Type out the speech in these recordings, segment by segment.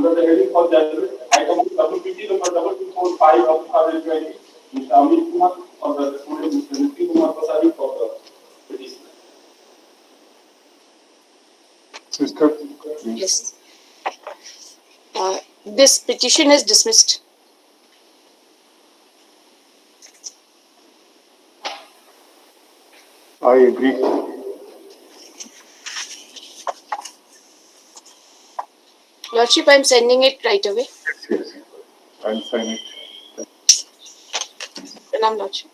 under the heading for judgment, item WPT number 2245 of 2020, Mr. Amit Kumar for the respondent, Mr. Nitin Kumar Pasari for the petitioner. Sister, Yes. This petition is dismissed. I agree. Lordship, I am sending it right away. Yes. I'll sign it. Pranam, Lordship.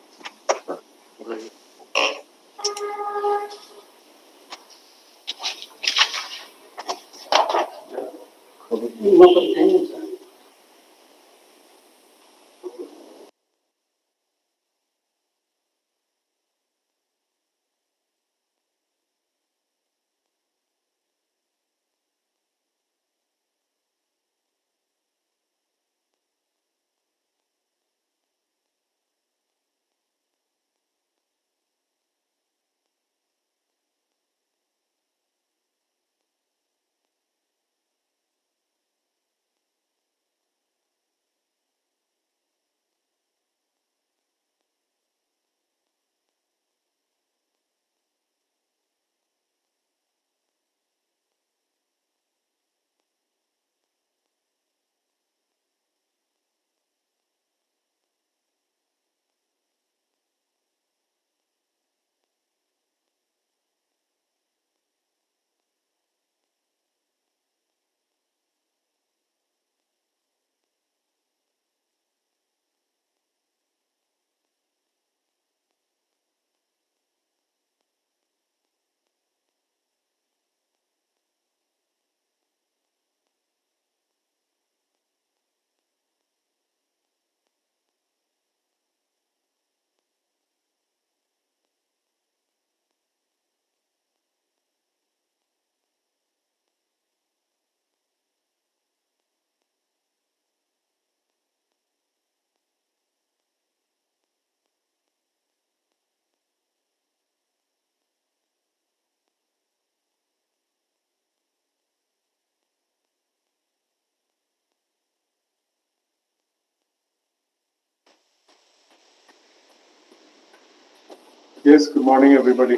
Yes, good morning, everybody.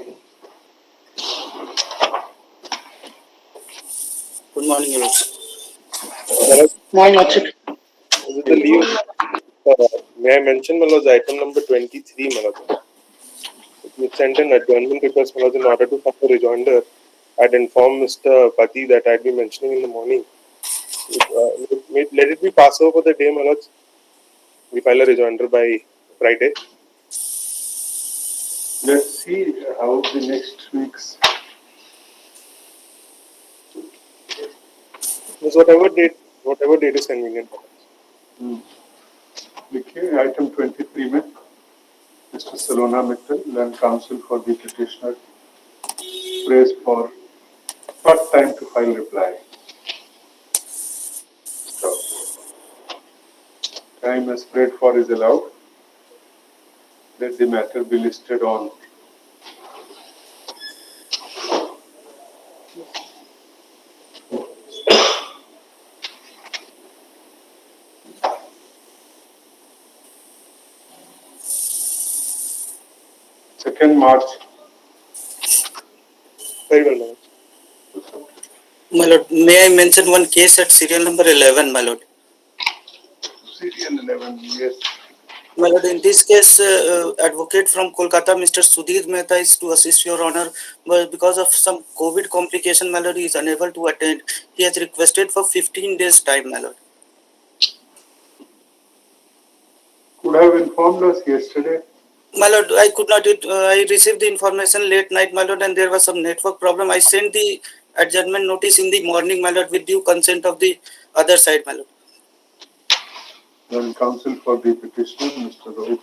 Good morning, Your Morning, Lordship. Is it the leave? May I mention, Maloj, item number 23, Maloj? You sent an adjournment request, Maloj, in order to file a rejoinder. I'd informed Mr. Pati that I'd be mentioning in the morning. Let it be passed over the day, Maloj. We file a rejoinder by Friday. Let's see how the next week's. Means whatever date is convenient. Okay, item 23 में Mr. Salona Mittal, Land Counsel for the petitioner, prays for short time to file reply. So, time as prayed for is allowed. Let the matter be listed on second March. Very well, Maloj. My lord, may I mention one case at serial number 11, my lord? Serial 11, yes. My lord, in this case, advocate from Kolkata, Mr. Sudhir Mehta, is to assist your honor, but because of some COVID complication, my lord, he is unable to attend. He has requested for 15 days time, my lord. Could have informed us yesterday. My lord, I could not, I received the information late night, my lord, and there was some network problem. I sent the adjournment notice in the morning, my lord, with due consent of the other side, my lord. Then counsel for the petitioner, Mr. Rohit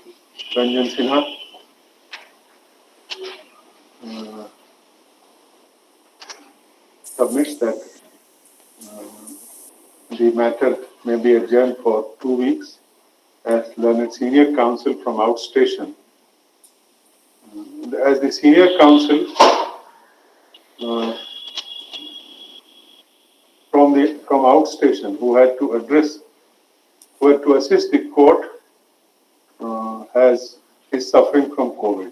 Ranjan Sinha, submits that the matter may be adjourned for 2 weeks as learned senior counsel from outstation. As the senior counsel from the from outstation who had to assist the court is suffering from COVID.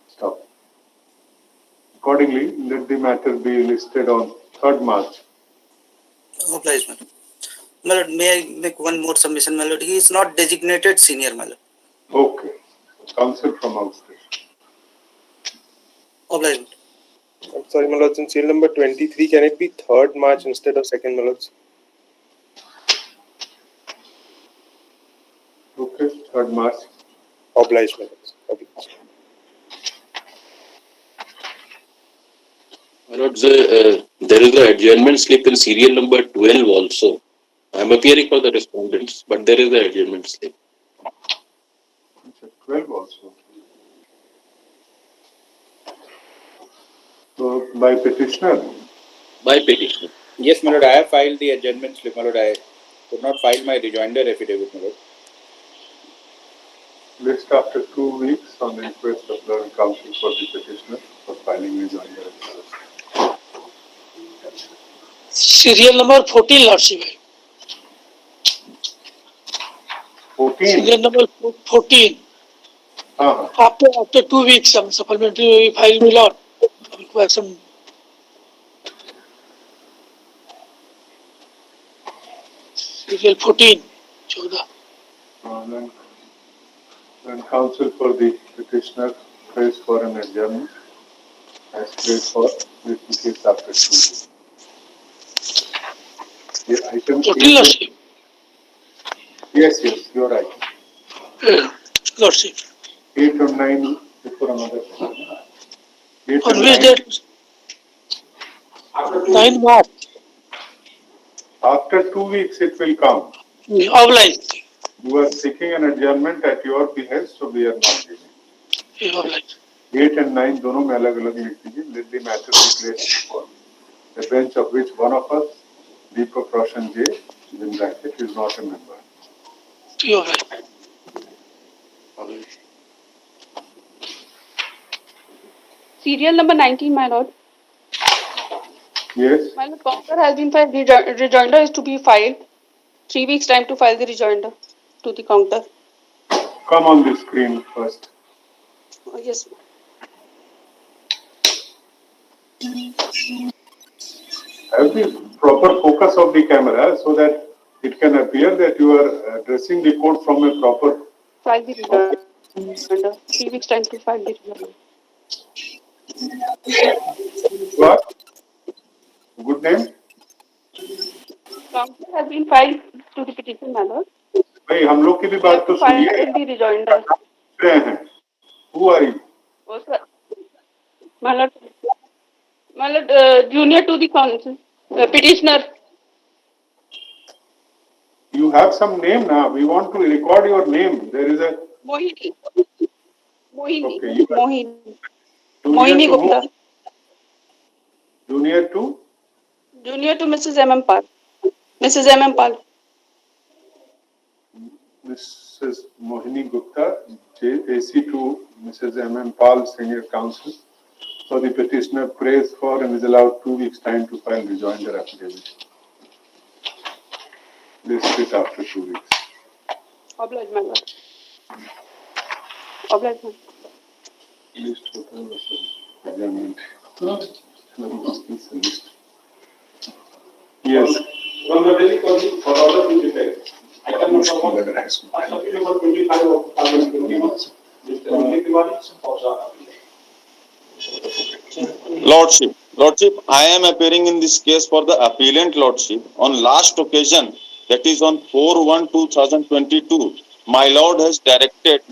Stop. Accordingly, let the matter be listed on 3rd March. Obliged, my lord. My lord, may I make one more submission, my lord? He is not designated senior, my lord. Okay. Counsel from outstation. Obliged. I'm sorry, my lords, in serial number 23, can it be 3rd March instead of 2nd, my lords? Okay, 3rd March. Obliged, my lords. Obliged. My lords, there is an adjournment slip in serial number 12 also. I am appearing for the respondents, but there is an adjournment slip. It's at 12 also. So, by petitioner. By petitioner. Yes, my lord, I have filed the adjournment slip, my lord. I could not file my rejoinder affidavit, my lord. List after 2 weeks on the request of Lord and Counsel for the petitioner for filing rejoinder. Serial number 14, Lordship. 14. Serial number 14. After 2 weeks, some supplementary file will out. We have some. Serial 14. 14. Then counsel for the petitioner prays for an adjournment. As prayed for this case after 2 weeks. The item 14, Lordship. Yes, you are right. Lordship. 8 or 9 before another. 8 On and which 9. date? 9 March. After 2 weeks it will come. Obliged. You are seeking an adjournment at your behest, so we are not giving. Obliged. 8 and 9 दोनों में अलग-अलग लिख दीजिए. Let the matter be placed before the bench of which one of us, Deepak Roshan J, in bracket, is not a member. Obliged. Serial number 19, my lord. Yes. My lord, counter has been filed. Rejoinder is to be filed. 3 weeks time to file the rejoinder to the counter. Come on the screen first. Oh, yes. Have the proper focus of the camera so that it can appear that you are addressing the court from a proper. File the rejoinder. 3 weeks time to file the rejoinder. What? Good name? Counter has been filed to the petition, my lord. भाई हम लोग की भी बात तो File सुनिए. the rejoinder. Who are you? Oh, sir. My lord, junior to the counsel, petitioner. You have some name now. We want to record your name. There is a. Mohini. Okay, you are Mohini. junior Mohini to whom? Gupta. Junior to? Junior to Mrs. M.M. Pal. Mrs. M.M. Pal. Mrs. Mohini Gupta, AC to Mrs. M.M. Pal, Senior Counsel. So the petitioner prays for and is allowed 2 weeks time to file rejoinder affidavit. List it after 2 weeks. Obliged, my lord. Obliged, my lord. List होता है वैसे adjournment. List. Yes. From the daily copy for order to defect. Item number 1. लग रहा है इसको. Appeal number 25 of 2021. Mr. Vijay Tiwari for the Lordship, I am appearing in this case for the appellant Lordship. On last occasion, that is on 4/1/2022, my Lord has directed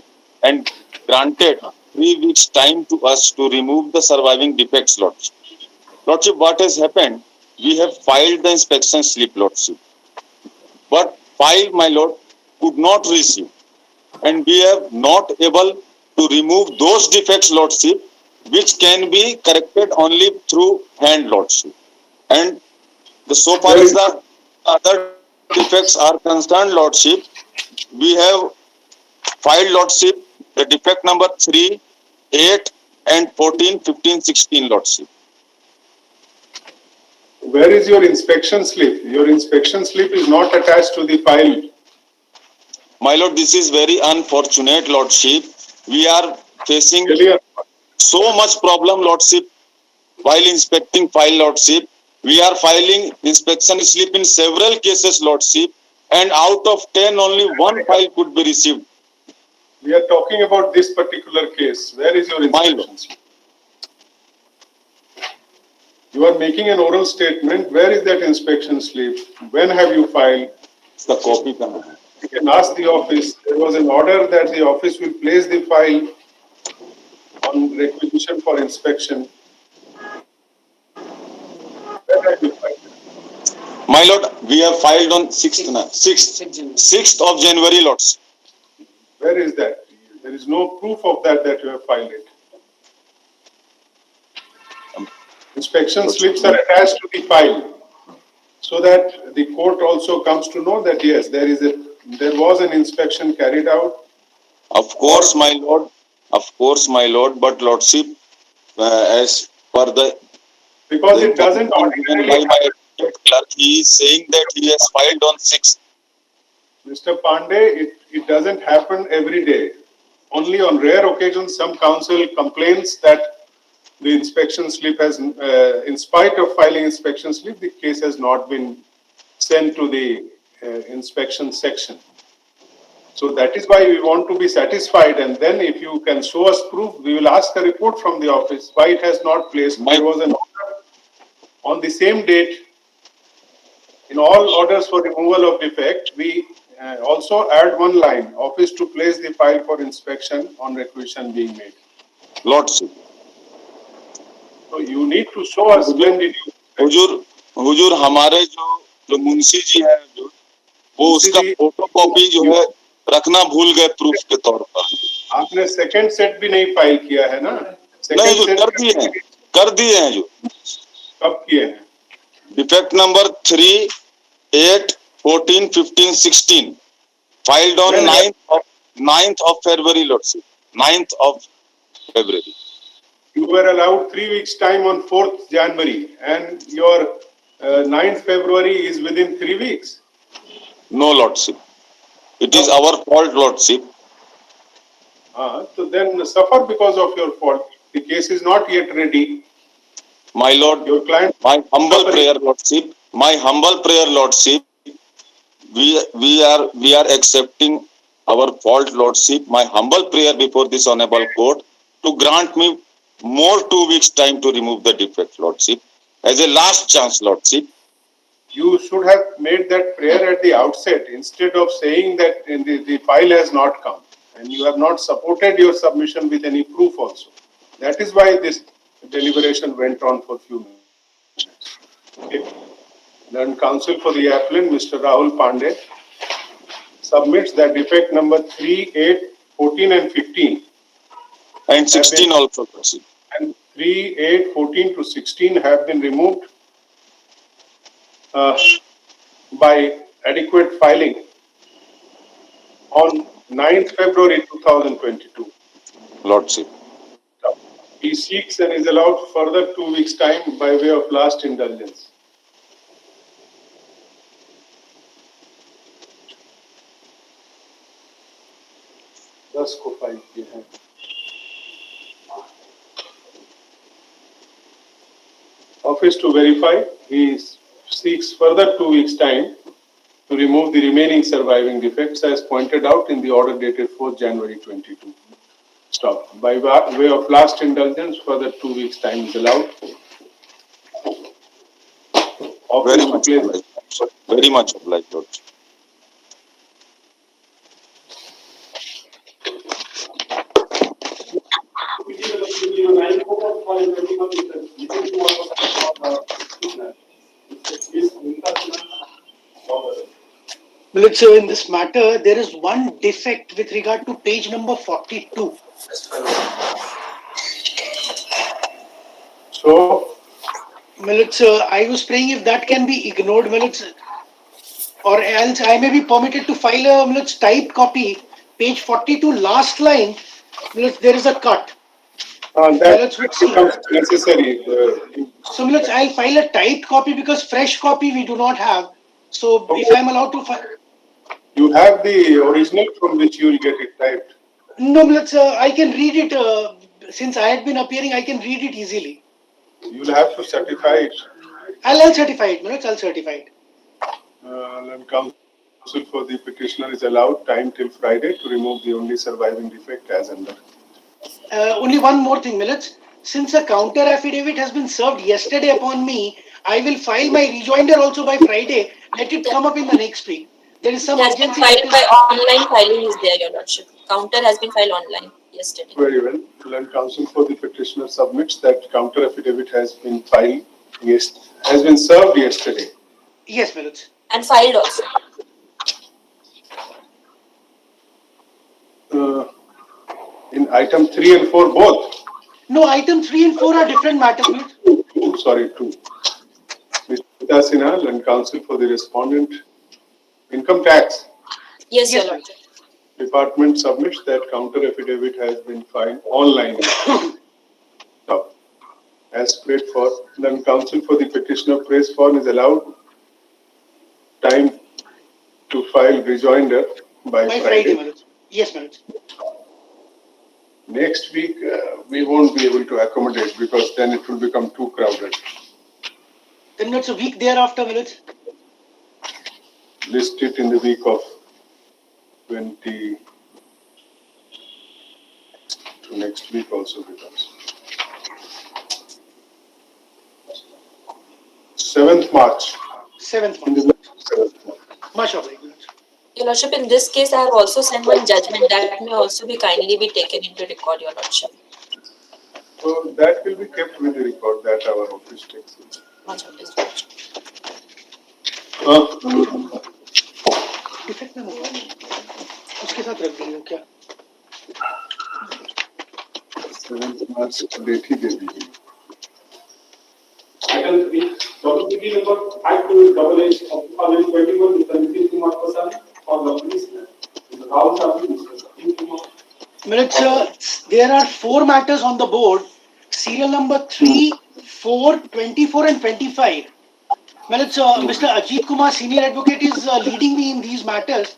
and granted 3 weeks time to us to remove the surviving defects, Lordship. Lordship, what has happened? We have filed the inspection slip, Lordship. But file, my Lord, could not receive. And we are not able to remove those defects, Lordship, which can be corrected only through hand, Lordship. And so far as the other defects are concerned, Lordship, we have filed, Lordship, the defect number 3, 8, and 14, 15, 16, Lordship. Where is your inspection slip? Your inspection slip is not attached to the file. My lord, this is very unfortunate, lordship. We are facing Really, so much problem, lordship, while inspecting file, lordship. We are filing inspection slip in several cases, lordship, and out of 10, only one file could be received. we are talking about this particular case. Where is your inspection slip? You are making an oral statement. Where is that inspection slip? When have you filed? The copy कहाँ है? You can ask the office. There was an order that the office will place the file on requisition for inspection. Where have you filed? My lord, we have filed on 6th of January, lords. Where is that? There is no proof of that you have filed it. Inspection slips are attached to the file so that the court also comes to know that yes, there was an inspection carried out. Of course, my lord. Of course, my lord. But lordship, as per the Because it doesn't given by my clerk, he is saying that he has filed on 6th. Mr. Pandey, it doesn't happen every day. Only on rare occasions, some counsel complains that the inspection slip has, in spite of filing inspection slip, the case has not been sent to the inspection section. So that is why we want to be satisfied, and then if you can show us proof, we will ask a report from the office why it has not placed. There was an order on the same date. In all orders for removal of defect, we also add one line, office to place the file for inspection on requisition being made. Lordship. So you need to show us when did you. हुजूर हमारे जो मुंशी जी हैं वो उसका photocopy जो है रखना भूल गए प्रूफ के तौर पर. आपने सेकंड सेट भी नहीं फाइल किया है ना? नहीं जो कर दिए हैं जो. कब किए हैं? Defect number 3, 8, 14, 15, 16 filed on 9th of February, lordship. 9th of February. You were allowed 3 weeks time on 4th January and your 9th February is within 3 weeks. No, lordship. It is our fault, lordship. So then suffer because of your fault. The case is not yet ready. My lord, your client, my humble prayer, lordship. My humble prayer, lordship. We are accepting our fault, lordship. My humble prayer before this honorable court to grant me more 2 weeks time to remove the defect, lordship, as a last chance, lordship. You should have made that prayer at the outset instead of saying that the file has not come, and you have not supported your submission with any proof also. That is why this deliberation went on for a few minutes. Okay. Then counsel for the appellant, Mr. Rahul Pandey, submits that defect number 3, 8, 14 and 15. And 16 also, lordship. And 3, 8, 14 to 16 have been removed by adequate filing on 9th February 2022. Lordship. He seeks and is allowed further 2 weeks time by way of last indulgence. दस को file किए हैं. Office to verify, he seeks further 2 weeks time to remove the remaining surviving defects as pointed out in the order dated 4th January 22. Stop. By way of last indulgence, further 2 weeks time is allowed. Very much obliged. Very much obliged, Lord. Well, so in this matter, there is one defect with regard to page number 42. So, Well, I was praying if that can be ignored, or else I may be permitted to file a typed copy, page 42, last line. There is a cut. That Let's see. becomes necessary. So I'll file a typed copy because fresh copy we do not have. So if I'm allowed to file, You have the original from which you will get it typed. no, I can read it. Since I had been appearing, I can read it easily. You will have to certify it. I'll certify it, I'll certify it. And counsel for the petitioner is allowed time till Friday to remove the only surviving defect as under. Only one more thing, Millets. Since a counter affidavit has been served yesterday upon me, I will file my rejoinder also by Friday. Let it come up in the next week. There is some It has been urgency. filed by online filing is there, Your Lordship. Counter has been filed online yesterday. Very well. Land counsel for the petitioner submits that counter affidavit has been filed, has been served yesterday. Yes, Millets. And filed also. In item 3 and 4 both. No, item 3 and 4 are different matters, Millets. Two. Mr. Sinha, Land counsel for the respondent. Income tax. Yes, Your Yes, Lordship. Department submits that counter affidavit has been filed online. Now, as prayed for, then counsel for the petitioner praise form is allowed time to file rejoinder by Friday. Millets. Yes, Millets. Next week, we won't be able to accommodate because then it will become too crowded. Then it's a week thereafter, Millets. List it in the week of 20 to next week also becomes 7th March. 7th In month. the 7th March. Much obliged. Your Lordship, in this case, I have also sent one judgment that may also be kindly be taken into record, Your Lordship. So that will be kept with the record that our office takes. Much obliged, Your Lordship. Defect में होगा उसके साथ रख देंगे क्या 7th March date ही दे दीजिए. Item 3, WPT number 5288 of 2021, Mr. Nitin Kumar Prasad for the policeman. In the House of Mr. Nitin Kumar. Millets, there are 4 matters on the board. Serial number 3, 4, 24 and 25. Millets, Mr. Ajit Kumar, senior advocate, is leading me in these matters.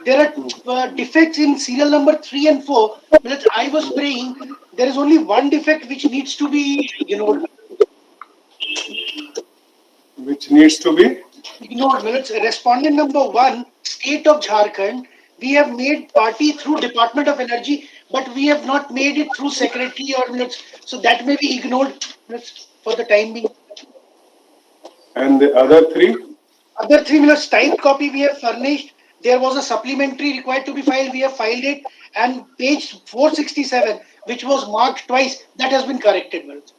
There are defects in serial number 3 and 4. Millets, I was praying there is only one defect which needs to be ignored. Which needs to be? Ignored. Millets, respondent number 1, State of Jharkhand. We have made party through Department of Energy, but we have not made it through secretary or Millets. So that may be ignored, Millets, for the time being. And the other 3? Other 3 Millets, typed copy we have furnished. There was a supplementary required to be filed. We have filed it. And page 467, which was marked twice, that has been corrected, Millets.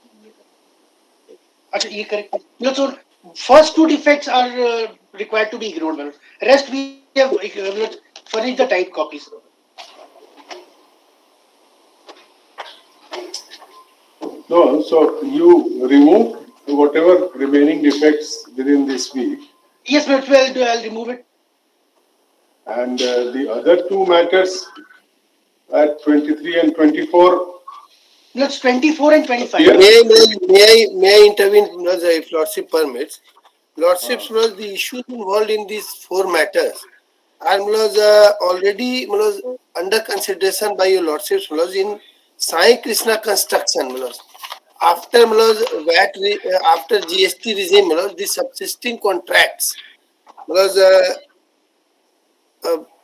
Achha, ye corrected. Millets, so first 2 defects are required to be ignored, Millets. Rest we have furnished the typed copies. No, so you remove whatever remaining defects within this week. Yes, Millets, I'll remove it. And the other 2 matters at 23 and 24. Millets, 24 and 25. Yeah. May I intervene, if Lordship permits? Lordships, the issues involved in these 4 matters are already under consideration by your Lordships in Sai Krishna construction. After VAT, after GST regime, the subsisting contracts.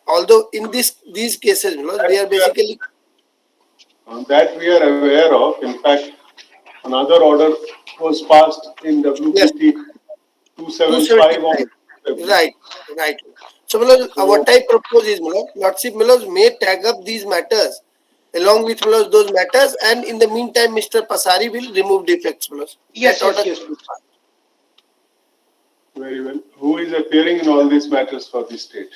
Although in these cases, they are basically. That we are aware of. In fact, another order was passed in WPT 275. Right. So, what I propose is, Lordship may tag up these matters along with those matters, and in the meantime, Mr. Pasari will remove defects. Yes. Very well. Who is appearing in all these matters for the state?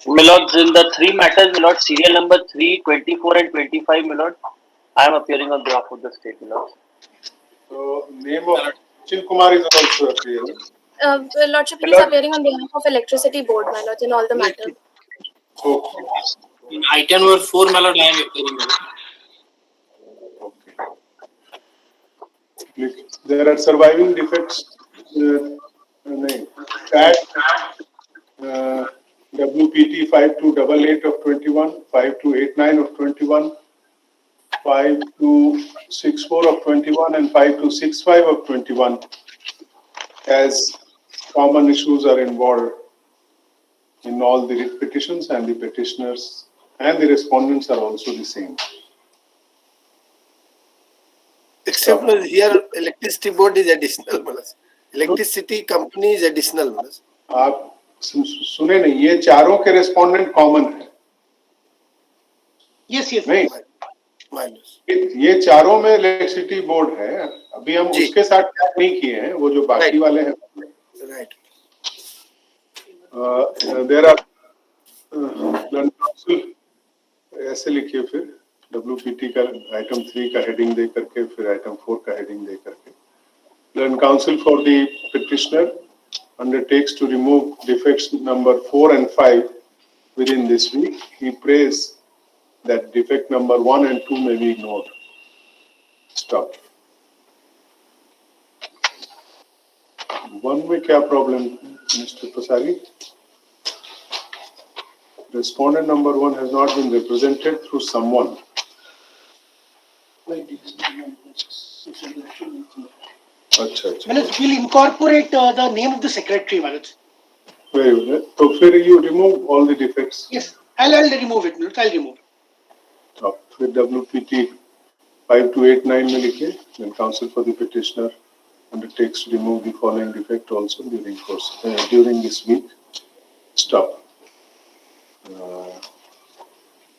Milords, in the 3 matters, Milord, serial number 3, 24 and 25, Milord, I am appearing on behalf of the state, Milord. So, name of Chin Kumar is also appearing. Lordship, he is appearing on behalf of Electricity Board, my lord, in all the matters. Okay. In item number 4, my lord, I am appearing. There are surviving defects. नहीं, tag WPT 5288 of 21, 5289 of 21, 5264 of 21, and 5265 of 21, as common issues are involved in all the writ petitions, and the petitioners and the respondents are also the same. Except here, electricity board is additional. Electricity company is additional. आप सुने नहीं, ये चारों के respondent common है. Yes, yes. नहीं, Minus. ये चारों में इलेक्ट्रिसिटी बोर्ड है. अभी हम उसके साथ टैग नहीं किए हैं, वो जो बाकी वाले हैं. Right. There are ऐसे लिखिए फिर WPT का आइटम 3 का हेडिंग दे करके, फिर आइटम 4 का हेडिंग दे करके. Learned counsel for the petitioner undertakes to remove defects number 4 and 5 within this week. He prays that defect number 1 and 2 may be ignored. Stop. 1 में क्या problem, Mr. Pasari? Respondent number 1 has not been represented through someone. अच्छा. We'll incorporate the name of the secretary, Manoj. तो फिर you remove all the defects. Yes, I'll remove it, Manoj. I'll remove it. तो फिर WPT 5289 में लिखे, then counsel for the petitioner undertakes to remove the following defect also during this week. Stop.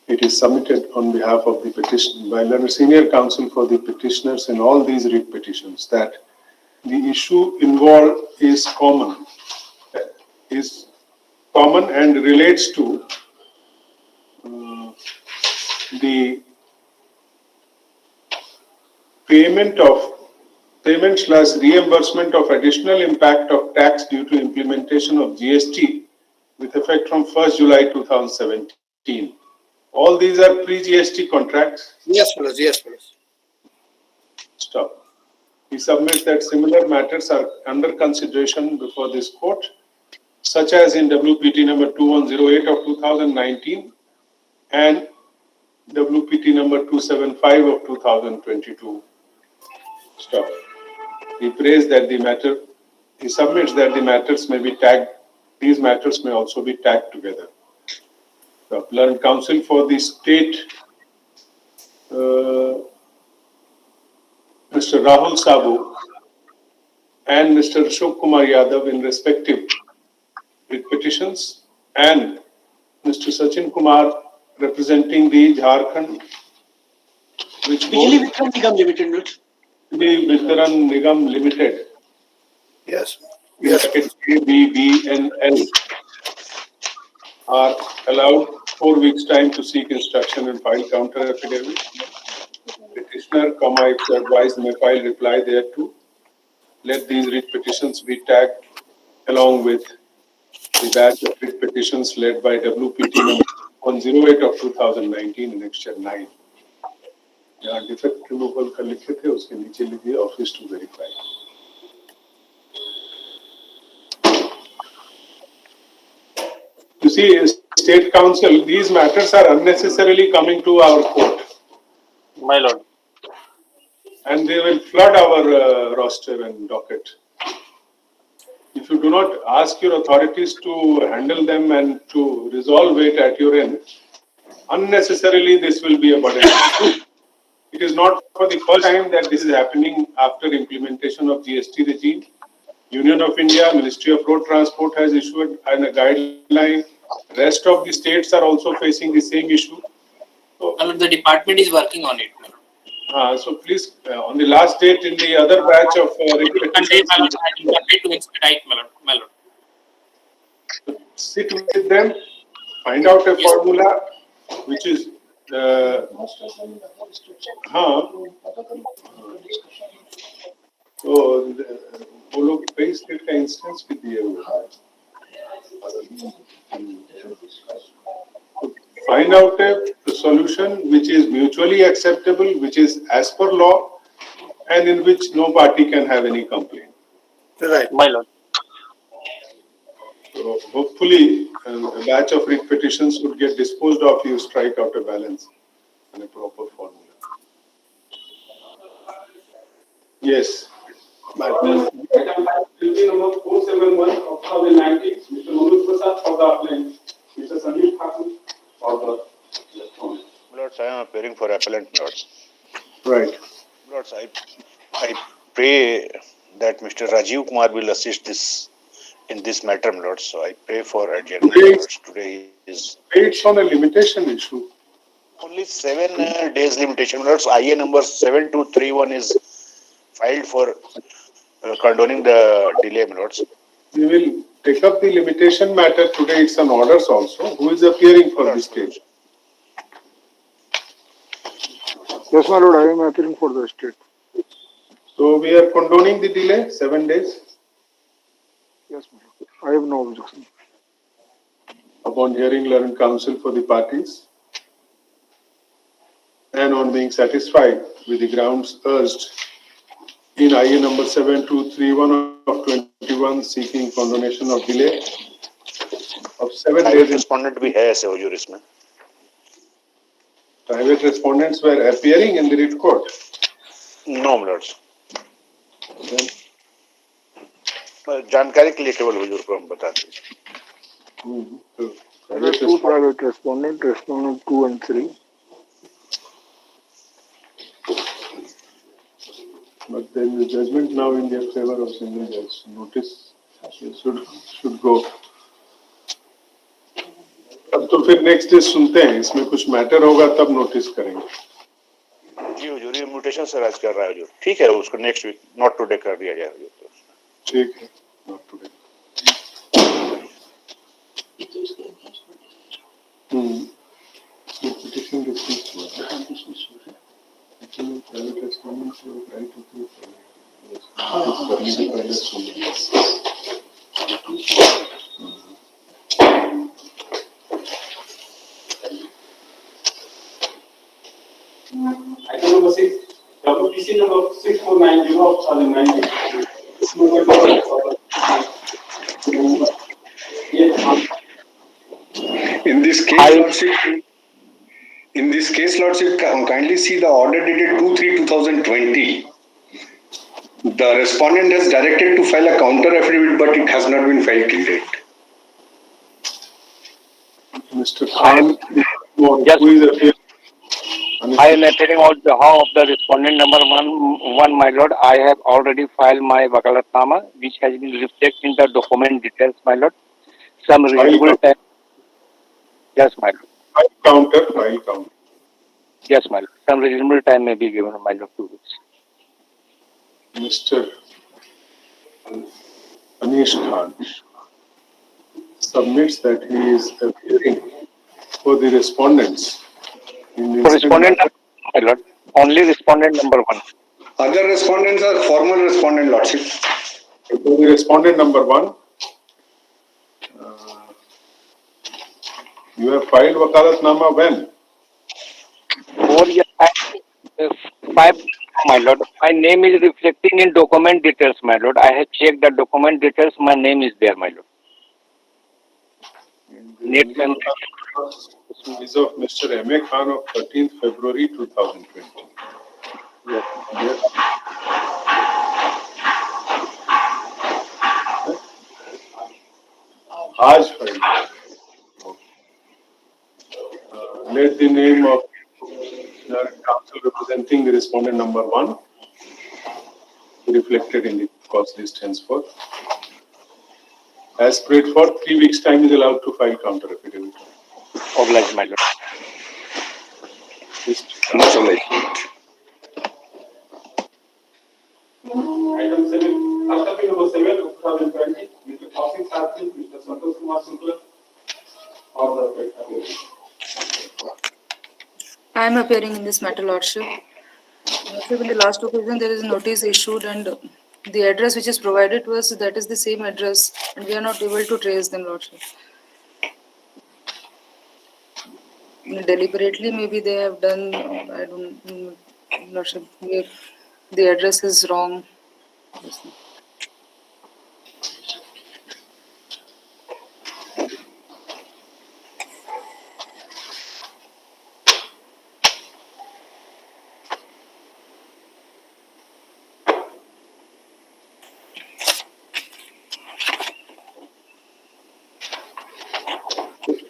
It is submitted on behalf of the petition by the senior counsel for the petitioners in all these writ petitions that the issue involved is common and relates to the payment/reimbursement of additional impact of tax due to implementation of GST with effect from 1st July 2017. All these are pre-GST contracts. Yes, Manoj. Yes, Manoj. Stop. He submits that similar matters are under consideration before this court, such as in WPT number 2108 of 2019 and WPT number 275 of 2022. Stop. He prays that he submits that the matters may be tagged, these matters may also be tagged together. The learned counsel for the state, Mr. Rahul Sabu and Mr. Ashok Kumar Yadav in respective writ petitions, and Mr. Sachin Kumar representing the Jharkhand, Bijli Vitran Nigam Limited, Manoj. Bijli Vitran Nigam Limited. Yes. Yes. BVNL are allowed 4 weeks time to seek instruction and file counter affidavit. Petitioner, if advised, may file reply thereto. Let these writ petitions be tagged along with the batch of writ petitions led by WPT number 108 of 2019 in Annexure 9. यहाँ defect removal का लिखे थे, उसके नीचे लिखिए office to verify. You see, State Council, these matters are unnecessarily coming to our court. My lord. And they will flood our roster and docket. If you do not ask your authorities to handle them and to resolve it at your end, unnecessarily this will be a burden. It is not for the first time that this is happening after implementation of GST regime. Union of India, Ministry of Road Transport has issued a guideline. Rest of the states are also facing the same issue. So, the department is working on it. So please, on the last date in the other batch of sit with them, find out a formula which is तो वो लोग कई state का instance भी दिए हुए हैं. Find out a solution which is mutually acceptable, which is as per law, and in which no party can have any complaint. Right. My lord. So hopefully, a batch of writ petitions would get disposed of. You strike out a balance and a proper formula. Yes. Item number 471 of 2019, Mr. Manoj Prasad for the appellant, Mr. Sandeep Thakur for the respondent. Lords, I am appearing for appellant, Lords. Right. Lords, I pray that Mr. Rajiv Kumar will assist this in this matter, Lords. So I pray for adjournment, Lords. Today is It's on a limitation issue. only 7 days limitation, Lords. IA number 7231 is filed for condoning the delay, Lords. We will take up the limitation matter today. It's an orders also. Who is appearing for this case? Yes, my lord, I am appearing for the state. So we are condoning the delay, 7 days. Yes, my lord. I have no objection. Upon hearing learned counsel for the parties and on being satisfied with the grounds urged in IA number 7231 of 21 seeking condonation of delay of 7 days. Respondent भी है ऐसे हुजूर इसमें. Private respondents were appearing in the writ court. No, Lords. Then, जानकारी के लिए केवल हुजूर को हम बताते हैं. There are two private respondent 2 and 3. but there is a judgment now in their favor of single judge. Notice should go. अब तो फिर नेक्स्ट डे सुनते हैं, इसमें कुछ मैटर होगा तब नोटिस करेंगे. जी हुजूर, ये म्यूटेशन से राज कर रहा है हुजूर. ठीक है, उसको नेक्स्ट वीक नॉट टुडे कर दिया जाए हुजूर. ठीक है, नॉट टुडे. पिटीशन डिस्मिस हुआ है. प्राइवेट रेस्पोंडेंट से राइट होती है. करने से पहले सुनिए. Item number 6, WPC number 6490 of 2019. In this case, Lordship, kindly see the order dated 2/3/2020. The respondent has directed to file a counter affidavit, but it has not been filed till date. Mr. Khan, who is appearing? I am appearing on behalf of the respondent number one, my lord. I have already filed my wakalatnama, which has been reflected in the document details, my lord. Some reasonable time. Yes, my lord. File counter. Yes, my lord. Some reasonable time may be given, my lord, to this. Mr. Anish Khan submits that he is appearing for the respondents. For respondent, my lord, only respondent number 1. Other respondents are formal respondent, Lordship. For the respondent number 1, you have filed wakalatnama when? 4 years, 5, my lord. My name is reflecting in document details, my lord. I have checked the document details. My name is there, my lord. Is of Mr. M.A. Khan of 13th February 2020. Yes. आज filed. Let the name of the counsel representing the respondent number 1 be reflected in the cause list henceforth. As prayed for, 3 weeks' time is allowed to file counter affidavit. Obliged, my lord. Much obliged. Item 7, Article number 7 of 2020, Mr. Kaushik Sarthi, Mr. Santosh Kumar Shukla, or the appellant. I am appearing in this matter, Lordship. Lordship, in the last occasion, there is a notice issued and the address which is provided to us, that is the same address, and we are not able to trace them, Lordship. Deliberately, maybe they have done, I don't know, Lordship. the address is wrong.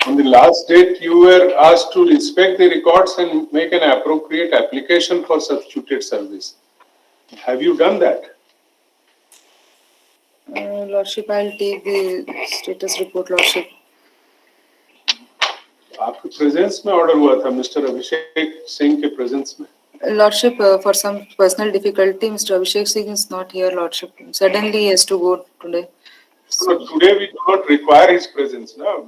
On the last date, you were asked to inspect the records and make an appropriate application for substituted service. Have you done that? Lordship, I'll take the status report, Lordship. आपके presence में order हुआ था mister Abhishek Singh के presence में. Lordship, for some personal difficulty, Mr. Abhishek Singh is not here, Lordship. Suddenly he has to go today. So today we do not require his presence. No?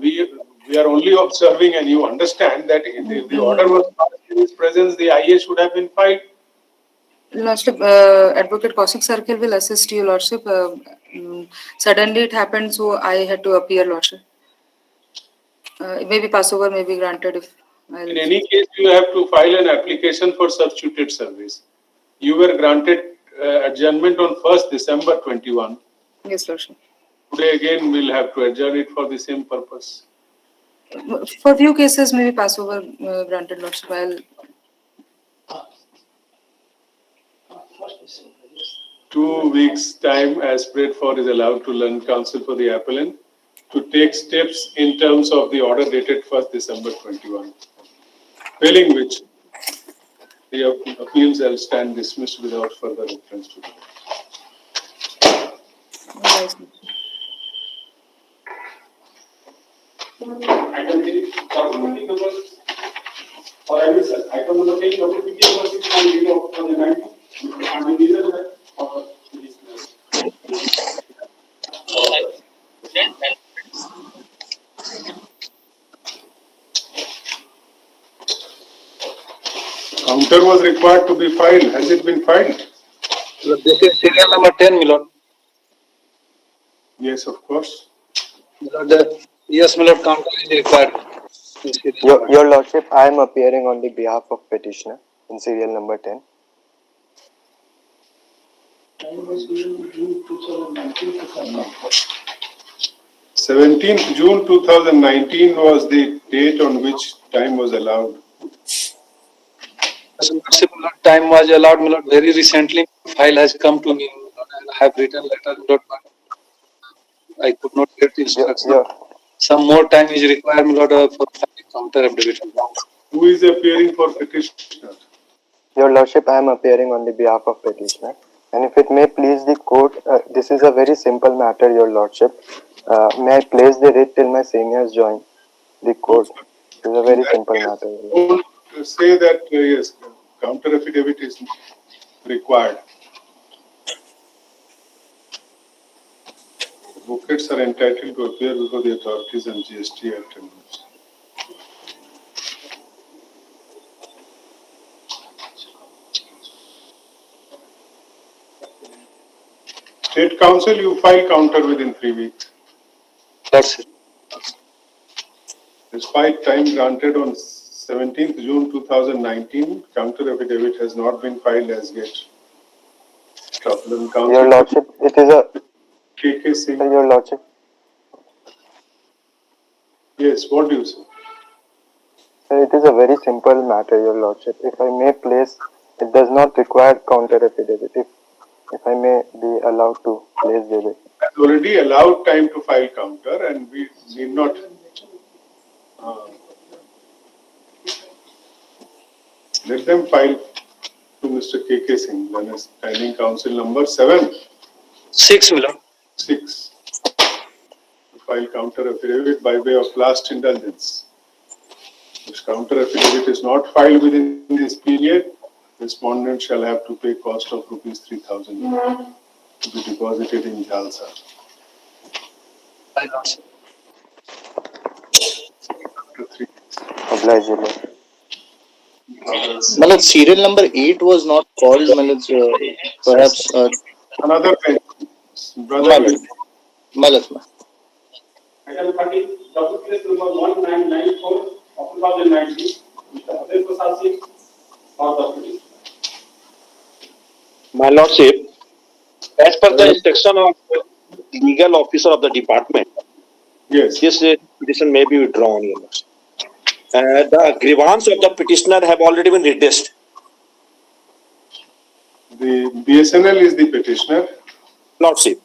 We are only observing, and you understand that if the order was passed in his presence, the IA should have been filed. Lordship, Advocate Kaushik Circle will assist you, Lordship. Suddenly it happened, so I had to appear, Lordship. Maybe Passover may be granted if In any case, you have to file an application for substituted service. You were granted adjournment on 1st December 21. Yes, Lordship. Today again, we'll have to adjourn it for the same purpose. For few cases, maybe Passover granted, Lordship. I'll 2 weeks' time, as prayed for, is allowed to learn counsel for the appellant to take steps in terms of the order dated 1st December 21. Failing which, the appeal shall stand dismissed without further reference to the Item 3, documenting number, or I will say, item number 10, documenting number 6.0 of 2019. And the reason that for counter was required to be filed. Has it been filed? This is serial number 10, my lord. Yes, of course. Yes, my lord, counter is required. Your Lordship, I am appearing on the behalf of petitioner in serial number 10. Time was given June 2019 to come. 17th June 2019 was the date on which time was allowed. Time was allowed, my lord. Very recently, file has come to me, my lord, and I have written letter, my lord, but I could not get the instruction. Some more time is required, my lord, for counter affidavit. Who is appearing for petitioner? Your Lordship, I am appearing on the behalf of petitioner. And if it may please the court, this is a very simple matter, Your Lordship. May I place the writ till my seniors join the court? It is a very simple matter. Don't say that, yes, counter affidavit is required. Advocates are entitled to appear before the authorities and GST Act. State Council, you file counter within 3 weeks. That's it. Despite time granted on 17th June 2019, counter affidavit has not been filed as yet. Your Lordship, it is a... KK Singh. Your Lordship. Yes, what do you say? Sir, it is a very simple matter, Your Lordship. If I may place, it does not require counter affidavit. If I may be allowed to place the writ. Has already allowed time to file counter, and we need not. Let them file to Mr. KK Singh, then is standing council number 7. 6, my lord. 6. To file counter affidavit by way of last indulgence. If counter affidavit is not filed within this period, respondent shall have to pay cost of rupees 3,000 to be deposited in Jalsa. Oblige, Your Lord. Malad, serial number 8 was not called, Malad, perhaps. Another thing, brother. Malad. Item 30, document number 1994 of 2019, Mr. Abdul Prasad Singh for the petition. My Lordship, as per the instruction of legal officer of the department, Yes. this petition may be withdrawn, Your Lordship. The grievance of the petitioner have already been redressed. The BSNL is the petitioner. Lordship.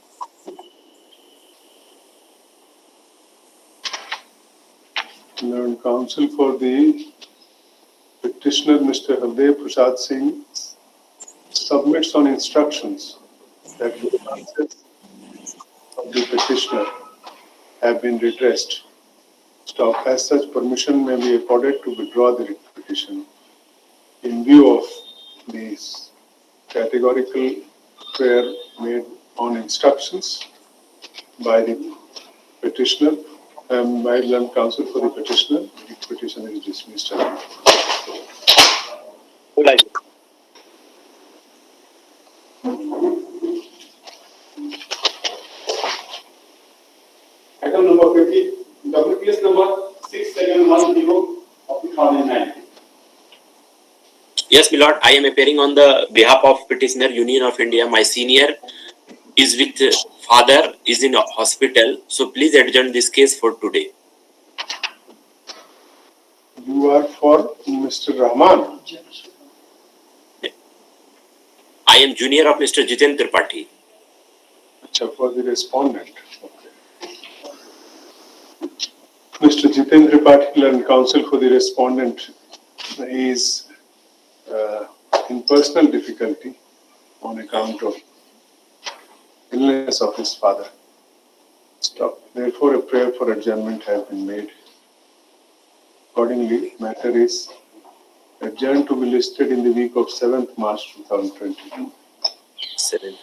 Learned counsel for the petitioner, Mr. Hardev Prasad Singh, submits on instructions that the grievances of the petitioner have been redressed. Stop. As such, permission may be accorded to withdraw the petition in view of these categorical prayer made on instructions by the petitioner and by learned counsel for the petitioner. The petition is dismissed. Right. Item number 50, WPS number 6710 of 2009. Yes, my lord, I am appearing on the behalf of petitioner Union of India. My senior is with father, is in hospital. So please adjourn this case for today. You are for Mr. Rahman. I am junior of Mr. Jiten Tripathi. Achha, for the respondent. Okay. Mr. Jiten Tripathi, learned counsel for the respondent, is in personal difficulty on account of illness of his father. Stop. Therefore, a prayer for adjournment has been made. Accordingly, matter is adjourned to be listed in the week of 7th March 2022. 7th.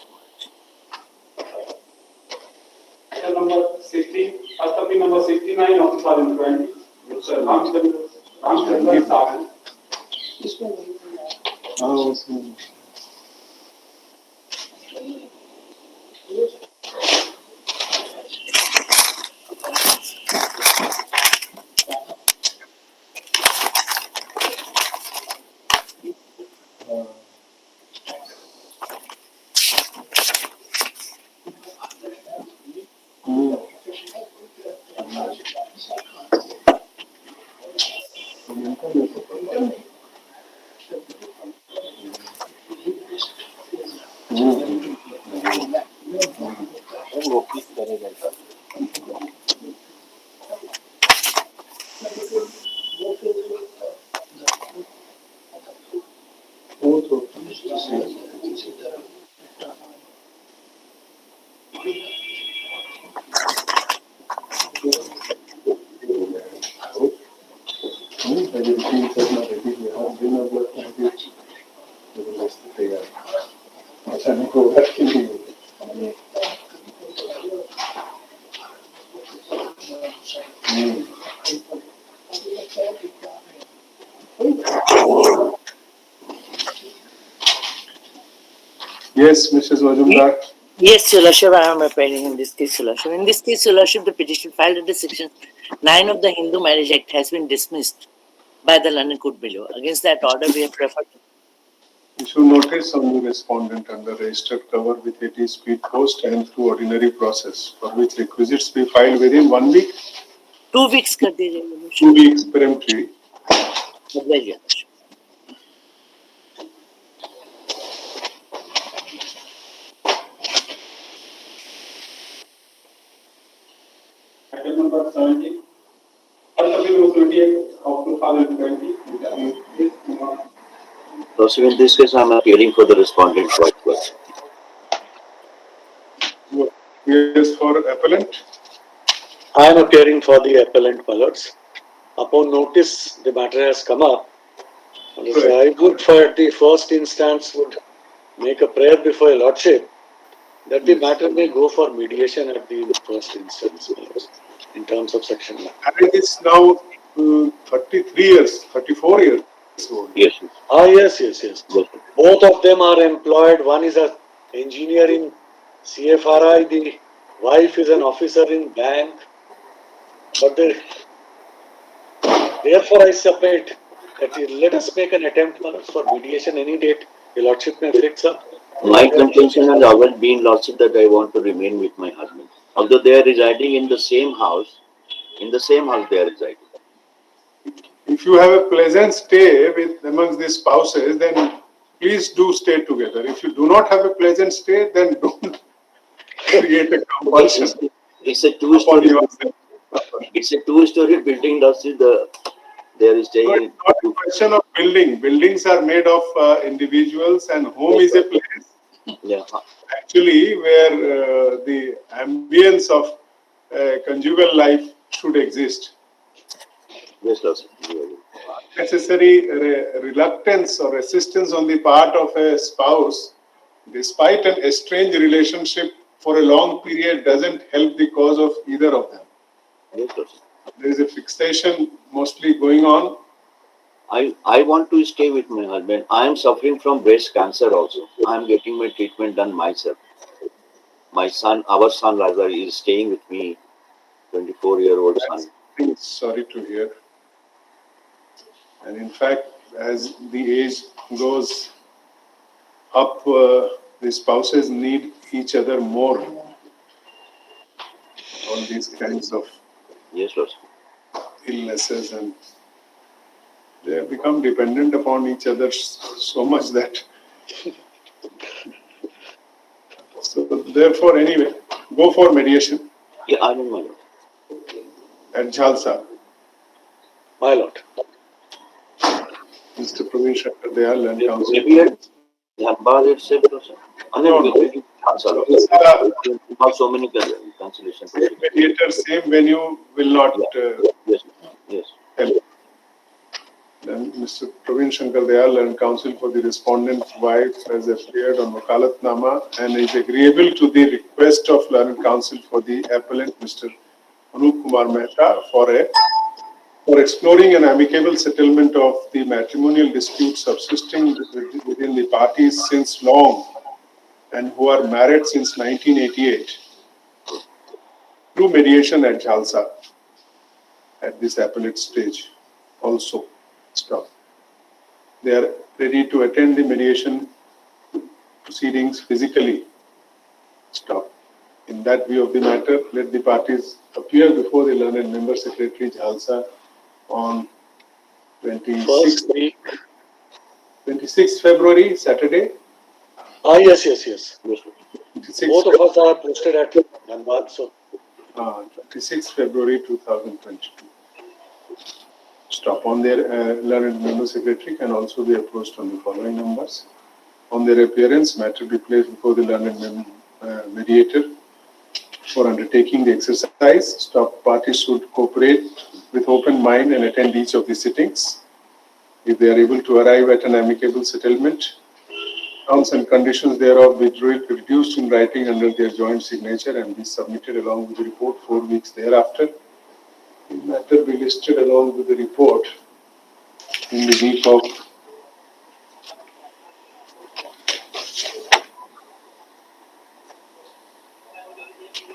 Item number 60, copy number 69 of 2020, Mr. Ramchandra Sahu. Yes, Mrs. Wajumdar. Yes, Your Lordship, I am appearing in this case, Your Lordship. In this case, Your Lordship, the petition filed under Section 9 of the Hindu Marriage Act has been dismissed by the London Court below. Against that order, we have preferred Issue notice on the respondent under registered cover with 80 speed post and through ordinary process, for which requisites be filed within 1 week. 2 weeks. 2 weeks peremptory. Item number 70, copy number 28 of 2020. So in this case, I am appearing for the respondent likewise. Yes, for appellant. I am appearing for the appellant, my lords. Upon notice, the matter has come up. I would, for the first instance, would make a prayer before your lordship that the matter may go for mediation at the first instance, my lords, in terms of section 9. And it is now 33 years, 34 years old. Yes. Yes. Both of them are employed. One is an engineer in CFRI. The wife is an officer in bank. But therefore, I submit that let us make an attempt for mediation any date your lordship may fix up. My contention has always been, Lordship, that I want to remain with my husband. Although they are residing in the same house they are residing. If you have a pleasant stay with amongst the spouses, then please do stay together. If you do not have a pleasant stay, then don't create a compulsion. It's a two-story. It's a two-story building, Lordship. They are So staying. it's not a question of building. Buildings are made of individuals, and home is a place Yeah. actually where the ambience of conjugal life should exist. Yes, Lordship. Necessary reluctance or resistance on the part of a spouse, despite an estranged relationship for a long period, doesn't help the cause of either of them. Yes, Lordship. There is a fixation mostly going on. I want to stay with my husband. I am suffering from breast cancer also. I am getting my treatment done myself. My son, our son rather, is staying with me, 24-year-old son. Sorry to hear. And in fact, as the age goes up, the spouses need each other more. All these kinds of illnesses, and they have become dependent upon each other so much that. So therefore, anyway, go for mediation. Yeah, I don't know. At Jhalsa. My lord. Mr. Praveen Shankar Dayal and Council. Maybe at Dhanbad itself also. So many cancellations. Mediator, same venue will not help. Then Mr. Praveen Shankar Dayal and counsel for the respondent's wife has appeared on Wakalatnama and is agreeable to the request of learned counsel for the appellant, Mr. Anup Kumar Mehta, for exploring an amicable settlement of the matrimonial dispute subsisting within the parties since long and who are married since 1988 through mediation at Jhalsa at this appellate stage also. Stop. They are ready to attend the mediation proceedings physically. Stop. In that view of the matter, let the parties appear before the learned member secretary Jhalsa on 26th February, Saturday. Yes. 26th Both of us are posted at Dhanbad, so. 26 February 2022. Stop. On their learned member secretary can also be approached on the following numbers. On their appearance, matter be placed before the learned mediator for undertaking the exercise. Stop. Parties should cooperate with open mind and attend each of the sittings. If they are able to arrive at an amicable settlement, terms and conditions thereof be reduced in writing under their joint signature and be submitted along with the report 4 weeks thereafter. The matter be listed along with the report in the week of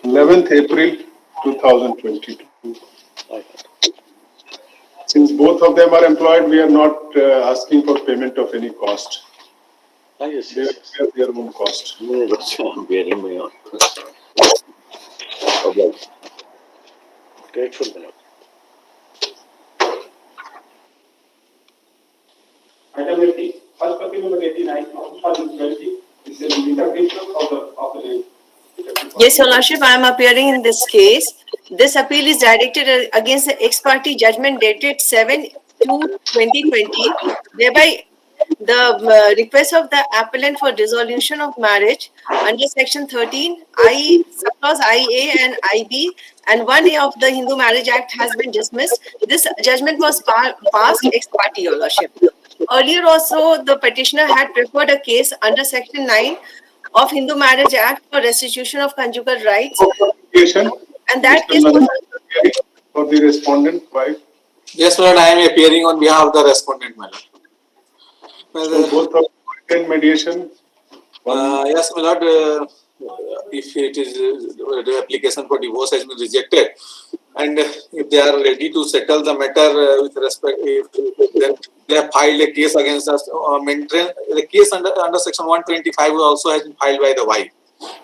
11th April 2022. Since both of them are employed, we are not asking for payment of any cost. Yes. They bear their own cost. I'm bearing my own cost. Grateful, my lord. Item 80, first copy number 89 of 2020 is the interpretation of the Yes, Your Lordship, I am appearing in this case. This appeal is directed against the ex parte judgment dated 7/2/2020, whereby the request of the appellant for dissolution of marriage under section 13, subclause IA and IB and 1A of the Hindu Marriage Act has been dismissed. This judgment was passed ex parte, Your Lordship. Earlier also, the petitioner had preferred a case under section 9 of Hindu Marriage Act for restitution of conjugal rights. And that case was for the respondent wife. Yes, my lord, I am appearing on behalf of the respondent, my lord. So both of attend mediation. Yes, my lord. If it is the application for divorce has been rejected, and if they are ready to settle the matter with respect, then they have filed a case against us. The case under section 125 also has been filed by the wife.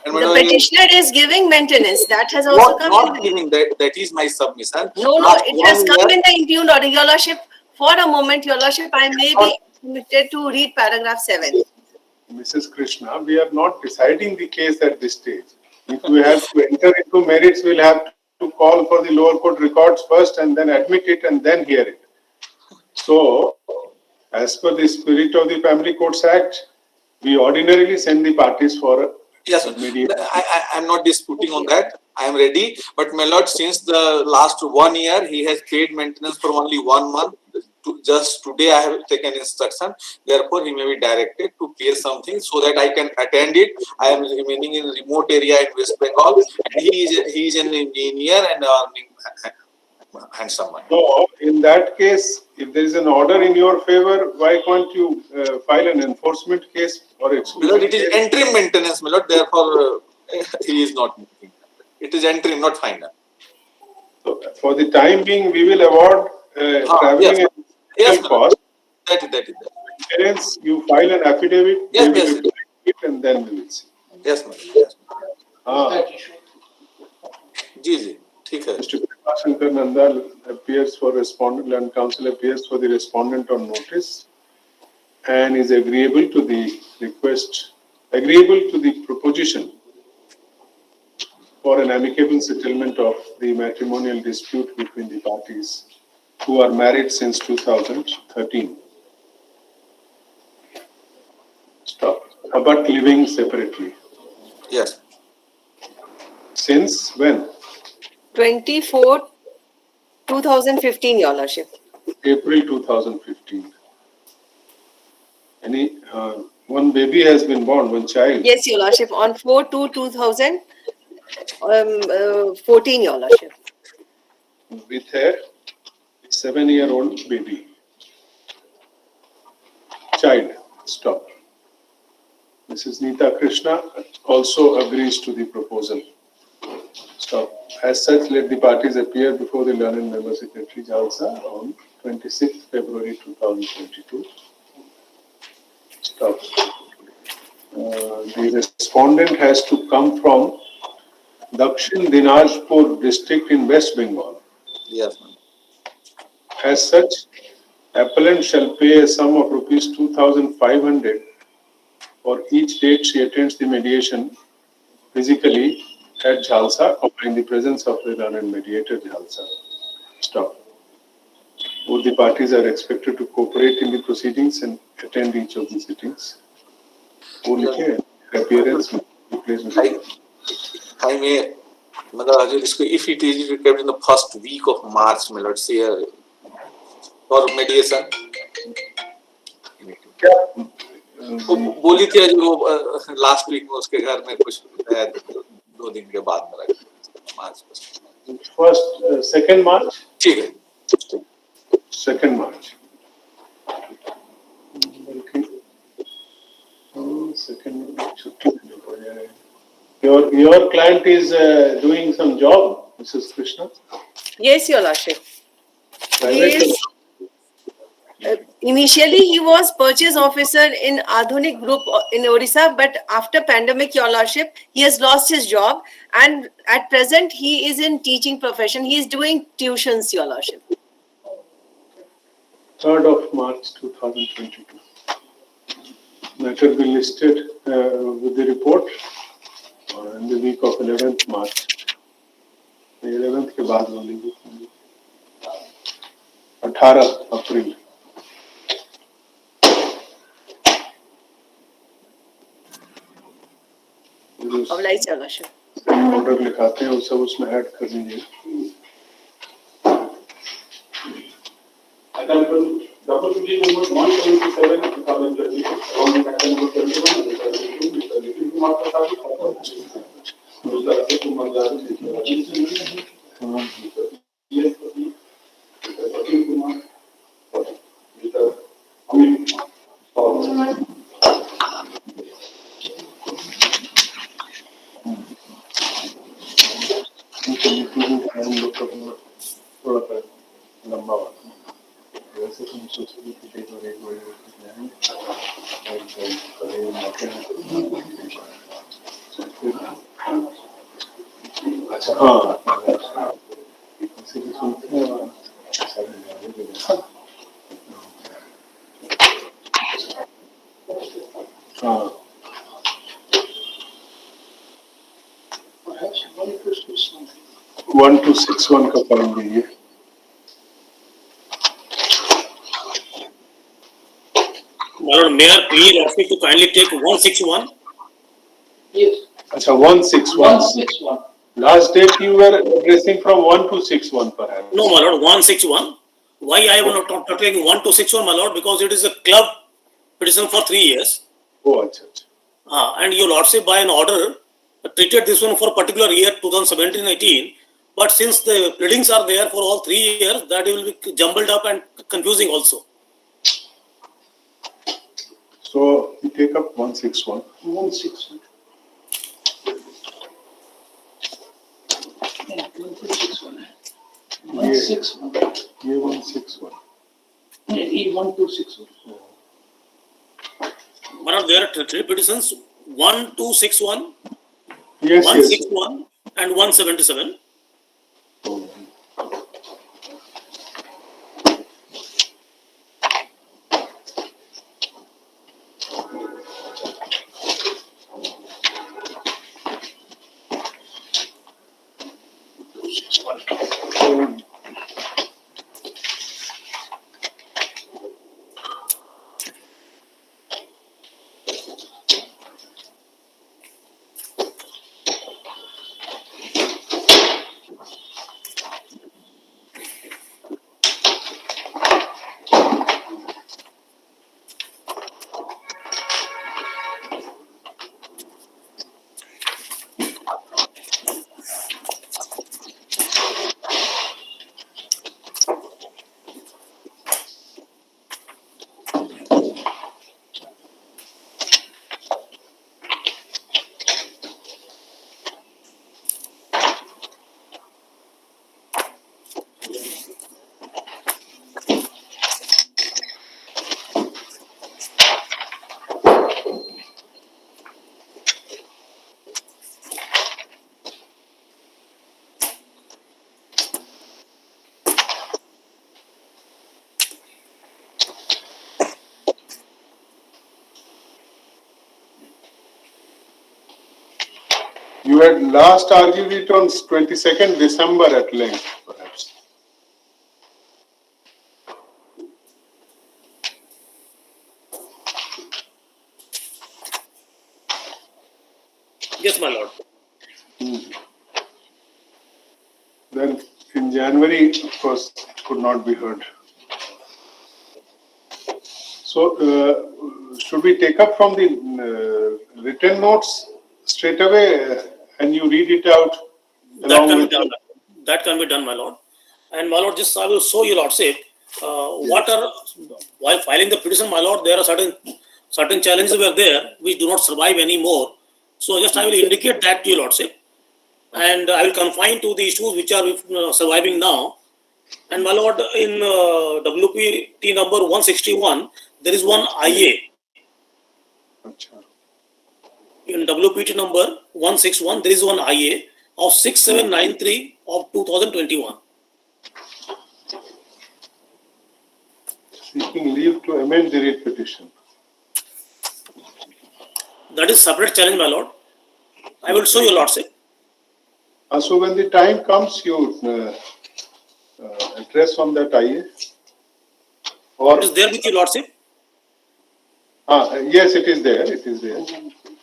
And The petitioner is giving maintenance. That has also come not in. giving that. That is my submission. No, Last it 1 has come year, in the impugned order. Your Lordship, for a moment, Your Lordship, I may be permitted to read paragraph 7. Mrs. Krishna, we are not deciding the case at this stage. If we have to enter into merits, we'll have to call for the lower court records first and then admit it and then hear it. So, as per the spirit of the Family Courts Act, we ordinarily send the parties for yes, mediation. I am not disputing on that. I am ready. But my lord, since the last 1 year, he has paid maintenance for only 1 month. Just today, I have taken instruction. Therefore, he may be directed to pay something so that I can attend it. I am remaining in a remote area in West Bengal, and he is an engineer and earning handsome money. So, in that case, if there is an order in your favor, why can't you file an enforcement case or exclusion Because it is case? interim maintenance, my lord. Therefore, he is not moving. It is interim, not final. So, for the time being, we will award traveling yes, and yes, cost. That is. Parents, you file an affidavit, Yes, they will yes. reply to it, and then we will see. Yes, madam. Yes. जी, ठीक है. Mr. Prabhashankar Nandal appears for respondent, Land Council appears for the respondent on notice and is agreeable to the request, agreeable to the proposition for an amicable settlement of the matrimonial dispute between the parties who are married since 2013. Stop. But living separately. Yes. Since when? 24, 2015, Your Lordship. April 2015. One baby has been born, one child. Yes, Your Lordship, on 4/2/2014, Your Lordship. With a 7-year-old baby. Child. Stop. Mrs. Neeta Krishna also agrees to the proposal. Stop. As such, let the parties appear before the Learned Member Secretary Jalsa on 26th February 2022. Stop. The respondent has to come from Dakshin Dinajpur district in West Bengal. Yes, ma'am. As such, appellant shall pay a sum of rupees 2,500 for each date she attends the mediation physically at Jhalsa or in the presence of the learned mediator Jhalsa. Stop. Both the parties are expected to cooperate in the proceedings and attend each of the sittings. Appearance I may, if it is required in the first week of March, let's say, for mediation. बोली थी आज वो last week में उसके घर में कुछ 2 दिन के बाद में मार्च First, 2nd March? ठीक है. 2nd March. Your client is doing some job, Mrs. Krishna? Yes, Your Lordship. Initially, he was purchase officer in Adhunik Group in Odisha, but after pandemic, Your Lordship, he has lost his job, and at present, he is in teaching profession. He is doing tuitions, Your Lordship. 3rd of March 2022. Matter will be listed with the report in the week of 11th March. 11th के बाद बोलेंगे 18 अप्रैल. Obliged, Your Lordship. Order लिखाते हैं वो सब उसमें add कर लीजिए. Double duty number 177 2022 on the matter number 21 Mr. Nitin Kumar Prasad Mr. Ajay Kumar Yadav Mr. Atul Kumar Mr. Amit Kumar. थोड़ा सा लंबा हुआ. वन टू सिक्स वन का पढ़ेंगे ये. My lord, may I please ask you to kindly take 161? Yes. अच्छा 161. 161. Last date you were addressing from 1261 perhaps. No, my lord, 161. Why I am not taking 1261, my lord? Because it is a club petition for 3 years. Oh, अच्छा अच्छा. And your lordship by an order treated this one for a particular year 2017-18, but since the pleadings are there for all 3 years, that will be jumbled up and confusing also. So you take up 161. 161. Yeah, 161. 161. ये 161. Yeah, 1261. My lord, there are 3 petitions: 1261, Yes, 161, and 177. You had last argued it on 22nd December at length, perhaps. Yes, my lord. Then in January, of course, could not be heard. So, should we take up from the written notes straight away and you read it out along with That can be done, my lord. And my lord, just I will show you lordship. What are, while filing the petition, my lord, there are certain challenges were there which do not survive anymore. So just I will indicate that to you lordship, and I will confine to the issues which are surviving now. And my lord, in WPT number 161, there is one IA. In WPT number 161, there is one IA of 6793 of 2021. seeking leave to amend the writ petition. That is separate challenge, my lord. I will show you lordship. So when the time comes, you address on that IA? Or it is there with you lordship? Yes, it is there. It is there.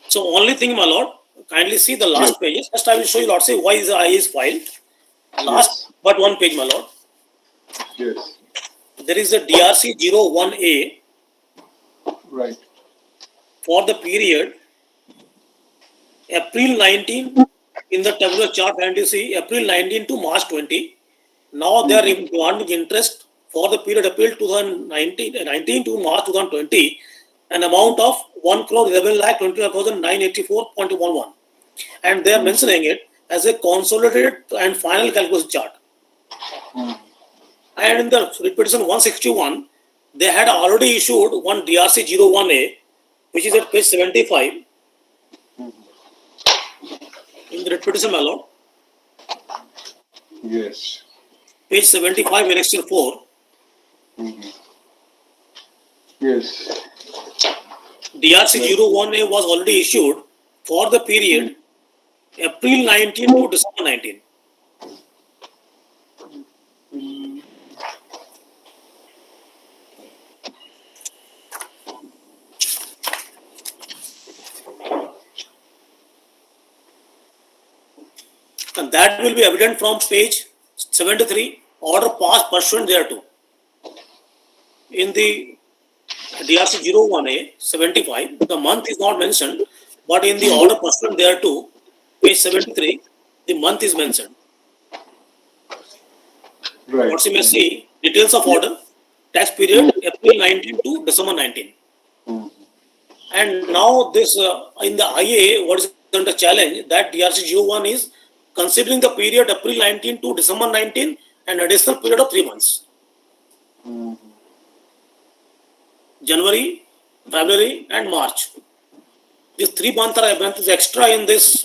So only thing, my lord, kindly see the last pages. First, I will show you lordship why the IA is filed. Last but one page, my lord. Yes. There is a DRC 01A. Right. For the period April 19 in the tabular chart, and you see April 19 to March 20. Now they are demanding interest for the period April 2019 to March 2020, an amount of 1,11,29,984.11, and they are mentioning it as a consolidated and final calculation chart. And in the repetition 161, they had already issued one DRC 01A, which is at page 75 in the petition, my lord. Yes. Page 75, annexure 4. Yes. DRC 01A was already issued for the period April 19 to December 19. And that will be evident from page 73, order passed pursuant thereto. In the DRC 01A 75, the month is not mentioned, but in the order pursuant thereto, page 73, the month is mentioned. Right. What you may see, details of order, tax period April 19 to December 19. And now this in the IA, what is under challenge, that DRC 01 is considering the period April 19 to December 19 and additional period of 3 months. January, February and March. These 3 months is extra in this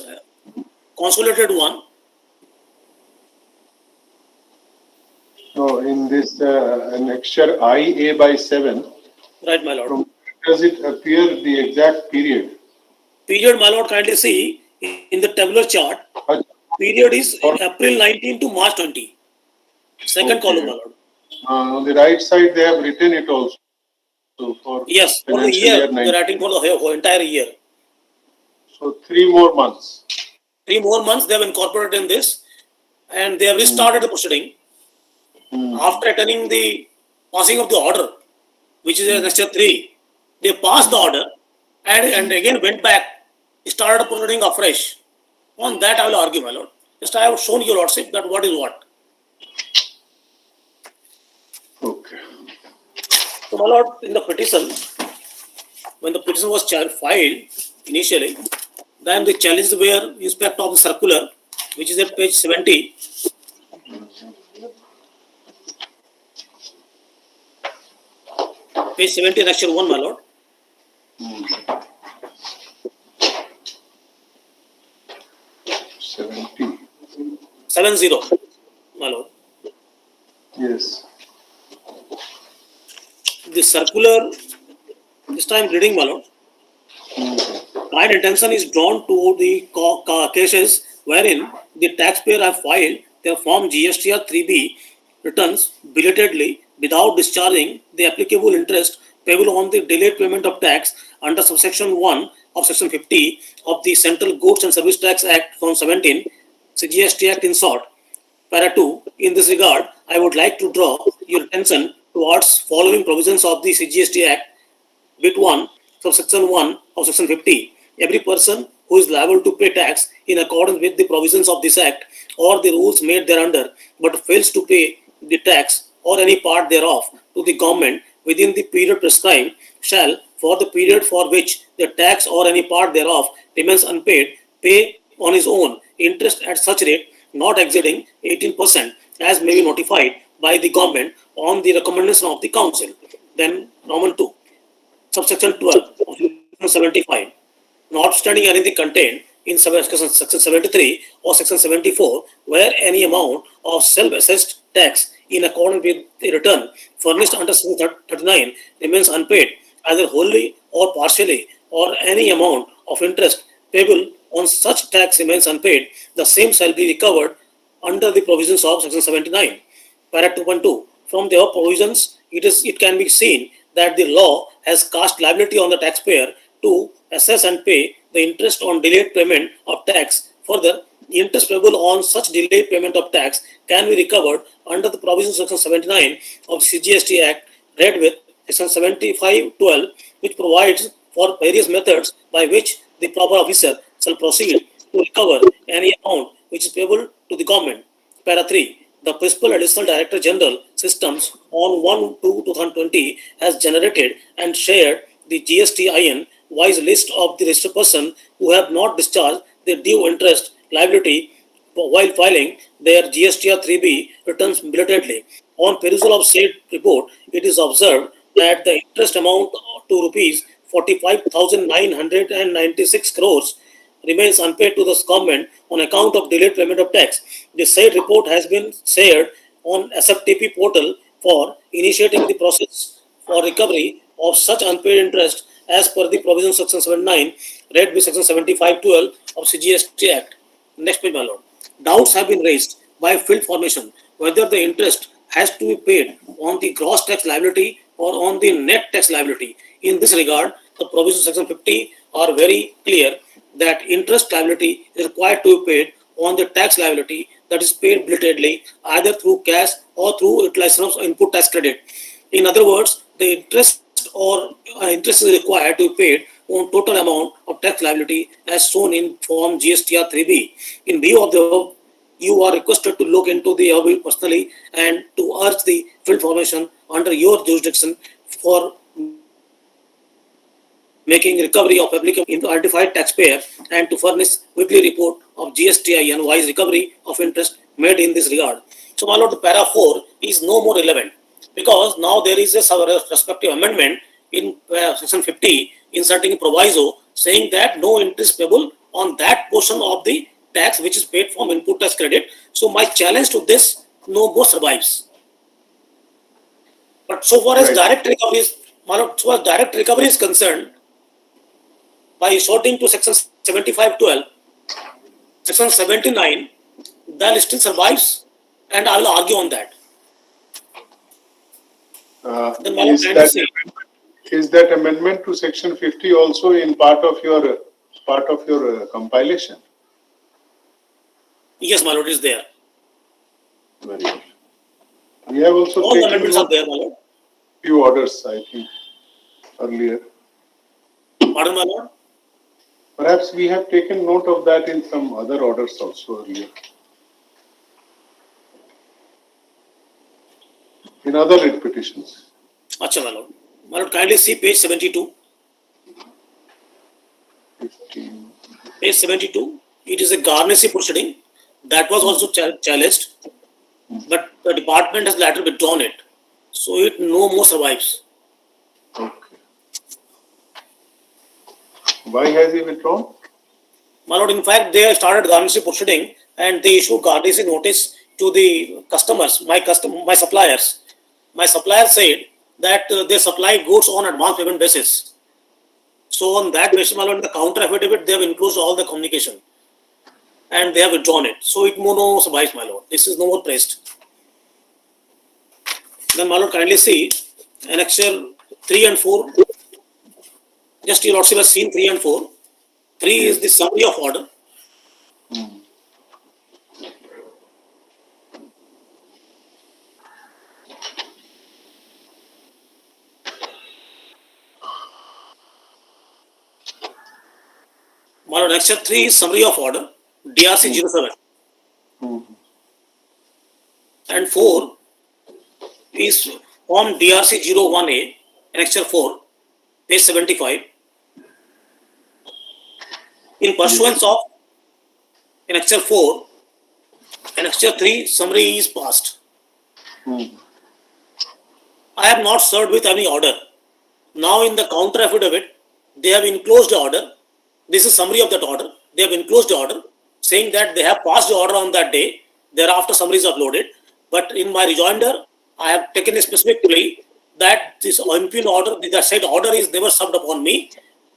consolidated one. So in this annexure IA by 7, Right, my lord. does it appear the exact period? Period, my lord, kindly see in the tabular chart. Period is April 19 to March 20. Second column, my lord. On the right side, they have written it also. So for Yes, for the financial year, year we are writing for the whole entire year. So 3 more months. 3 more months they have incorporated in this, and they have restarted the proceeding after attending the passing of the order, which is annexure 3. They passed the order and again went back, started proceeding afresh. On that I will argue, my lord. Just I have shown your lordship that what is what. Okay. So, my lord, in the petition, when the petition was filed initially, then the challenges were in respect of the circular, which is at page 70. Page 70, annexure 1, my lord. 70, my lord. Yes. The circular, this time reading, my lord. Kind attention is drawn to the cases wherein the taxpayer have filed their form GSTR 3B returns belatedly without discharging the applicable interest payable on the delayed payment of tax under subsection 1 of section 50 of the Central Goods and Service Tax Act 2017, GST Act in short. Para 2. In this regard, I would like to draw your attention towards following provisions of the CGST Act. Bit 1, subsection 1 of section 50. Every person who is liable to pay tax in accordance with the provisions of this Act or the rules made thereunder, but fails to pay the tax or any part thereof to the government within the period prescribed, shall, for the period for which the tax or any part thereof remains unpaid, pay on his own interest at such rate not exceeding 18%, as may be notified by the government on the recommendation of the council. Then Roman 2. Subsection 12 of 75, notwithstanding anything contained in section 73 or section 74, where any amount of self-assessed tax in accordance with the return furnished under section 39 remains unpaid, either wholly or partially, or any amount of interest payable on such tax remains unpaid, the same shall be recovered under the provisions of section 79. Para 2.2. From the above provisions, it can be seen that the law has cast liability on the taxpayer to assess and pay the interest on delayed payment of tax. Further, interest payable on such delayed payment of tax can be recovered under the provisions of section 79 of the CGST Act, read with section 75(12), which provides for various methods by which the proper officer shall proceed to recover any amount which is payable to the government. Para 3. The Principal Additional Director General Systems on 1/2/2020 has generated and shared the GSTIN wise list of the registered persons who have not discharged their due interest liability while filing their GSTR 3B returns belatedly. On perusal of said report, it is observed that the interest amount to rupees 45,996 crores remains unpaid to the government on account of delayed payment of tax. The said report has been shared on SFTP portal for initiating the process for recovery of such unpaid interest as per the provision section 79 read with section 7512 of CGST Act. Next page, my lord. Doubts have been raised by field formation whether the interest has to be paid on the gross tax liability or on the net tax liability. In this regard, the provisions section 50 are very clear that interest liability is required to be paid on the tax liability that is paid belatedly either through cash or through utilization of input tax credit. In other words, the interest or interest is required to be paid on total amount of tax liability as shown in form GSTR 3B. In view of the above, you are requested to look into the above personally and to urge the field formation under your jurisdiction for making recovery of applicable into identified taxpayer and to furnish weekly report of GSTI and wise recovery of interest made in this regard. So, my lord, the para 4 is no more relevant because now there is a respective amendment in section 50 inserting a proviso saying that no interest payable on that portion of the tax which is paid from input tax credit. So, my challenge to this no more survives. But so far as direct recovery is, my lord, so far as direct recovery is concerned, by resorting to section 7512, section 79, the listing survives, and I will argue on that. Then Is that amendment to section 50 also in part of your compilation? Yes, my lord, is there. Very good. We have also all the taken amendments are there, my lord. few orders, I think, earlier. Pardon, my lord? Perhaps we have taken note of that in some other orders also earlier. In other writ petitions. Acha, my lord. My lord, kindly see page 72. 15. Page 72. It is a garnishee proceeding that was also challenged, but the department has later withdrawn it. So it no more survives. Okay. Why has he withdrawn? My lord, in fact, they started garnishee proceeding and they issued garnishee notice to the customers, my suppliers. My supplier said that they supply goods on advance payment basis. So on that basis, my lord, in the counter affidavit, they have enclosed all the communication and they have withdrawn it. So it no survives, my lord. This is no more pressed. Then, my lord, kindly see annexure 3 and 4. Just your lordship has seen 3 and 4. 3 is the summary of order. My lord, annexure 3 is summary of order, DRC 07. And 4 is form DRC 01A, annexure 4, page 75. In pursuance of annexure 4, annexure 3 summary is passed. I have not served with any order. Now in the counter affidavit, they have enclosed the order. This is summary of that order. They have enclosed the order saying that they have passed the order on that day. Thereafter summary is uploaded. But in my rejoinder, I have taken a specific plea that this impugn order, the said order is never served upon me.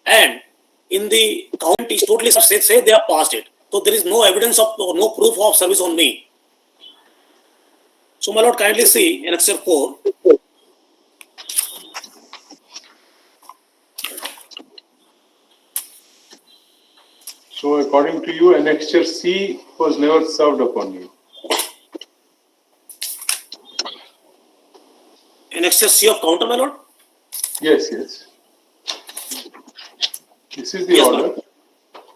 And in the count is totally say they have passed it. So there is no evidence of, or no proof of service on me. So my lord, kindly see annexure 4. So according to you, annexure C was never served upon you. Annexure C of counter, my lord? Yes, yes. This is the order.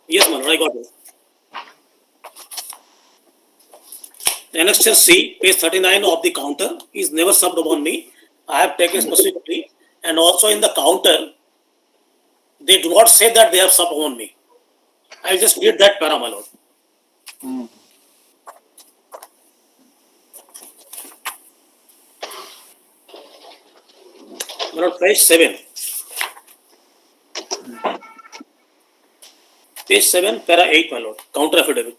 Yes, my lord, I got it. Annexure C, page 39 of the counter is never served upon me. I have taken specifically, and also in the counter, they do not say that they have served upon me. I just read that para, my lord. My lord, page 7. Page 7, para 8, my lord. Counter affidavit.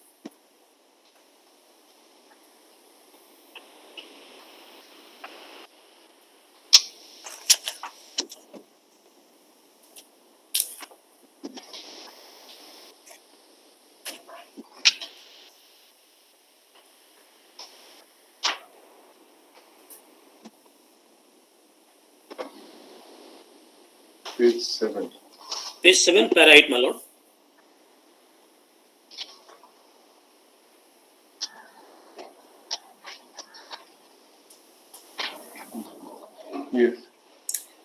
Page 7. Page 7, para 8, my lord. Yes.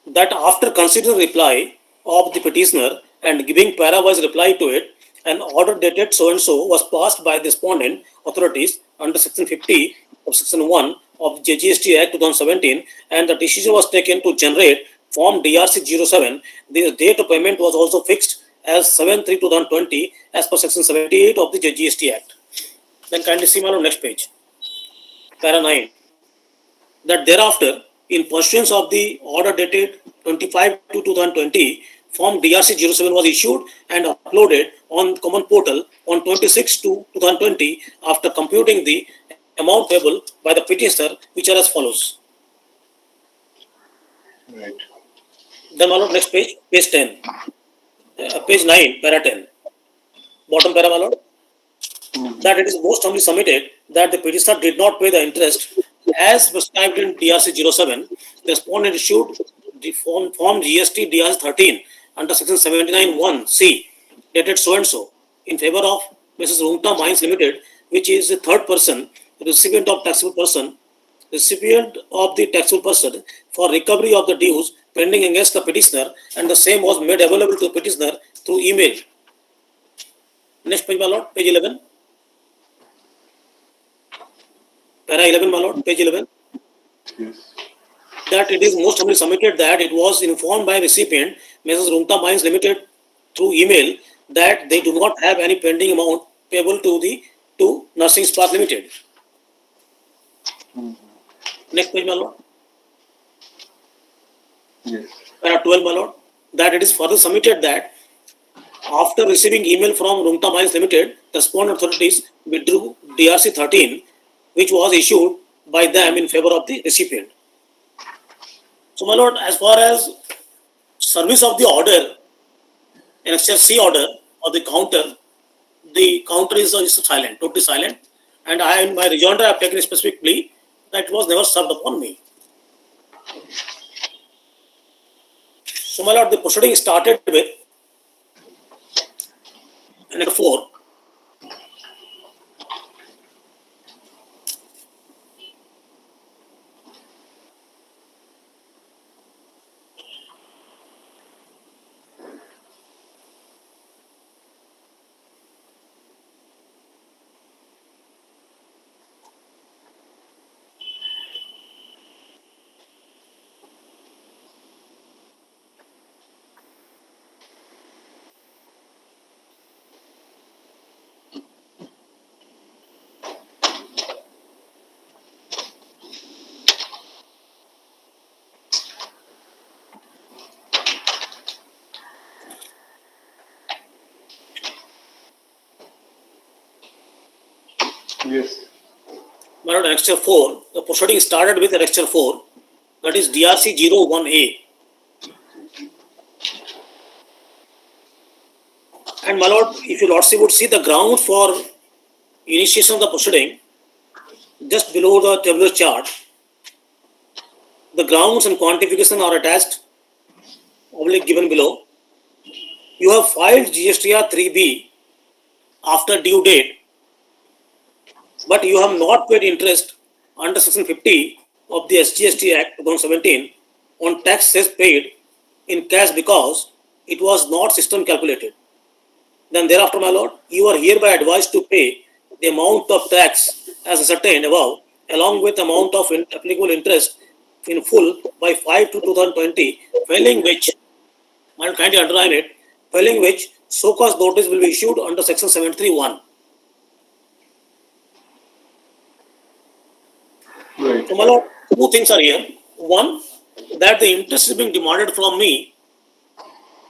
That after considering reply of the petitioner and giving para-wise reply to it, an order dated so and so was passed by the respondent authorities under section 50 of section 1 of the GST Act 2017, and the decision was taken to generate form DRC 07. The date of payment was also fixed as 7/3/2020 as per section 78 of the GST Act. Then kindly see my next page. Para 9. That thereafter, in pursuance of the order dated 25/2/2020, Form DRC 07 was issued and uploaded on Common Portal on 26/2/2020 after computing the amount payable by the petitioner, which are as follows. Right. Then, my lord, next page, page 10, page 9, para 10, bottom para, my lord. That it is most humbly submitted that the petitioner did not pay the interest as prescribed in DRC 07. The respondent issued the form GST DRC 13 under section 79(1)(c) dated so and so in favor of Mrs. Rungta Mines Limited, which is the third person, recipient of taxable person, for recovery of the dues pending against the petitioner, and the same was made available to the petitioner through email. Next page, my lord, page 11. Para 11, my lord, page 11. Yes. That it is most humbly submitted that it was informed by recipient, Mrs. Rungta Mines Limited, through email that they do not have any pending amount payable to Nursing Spark Limited. Next page, my lord. Yes. Para 12, my lord. That it is further submitted that after receiving email from Rungta Mines Limited, the respondent authorities withdrew DRC 13, which was issued by them in favor of the recipient. So, my lord, as far as service of the order, an XLC order or the counter is silent, totally silent. And I, in my rejoinder, I have taken a specific plea that it was never served upon me. So, my lord, the proceeding started with Annexure 4. Yes. My lord, Annexure 4, the proceeding started with Annexure 4, that is DRC 01A. And my lord, if your lordship would see the ground for initiation of the proceeding, just below the tabular chart, the grounds and quantification are attached, given below. You have filed GSTR 3B after due date, but you have not paid interest under section 50 of the SGST Act 2017 on taxes paid in cash because it was not system calculated. Then thereafter, my lord, you are hereby advised to pay the amount of tax as ascertained above, along with amount of applicable interest in full by 5/2/2020, failing which, I'll kindly underline it, failing which so-cause notice will be issued under section 73(1). Right. So, my lord, two things are here. One, that the interest is being demanded from me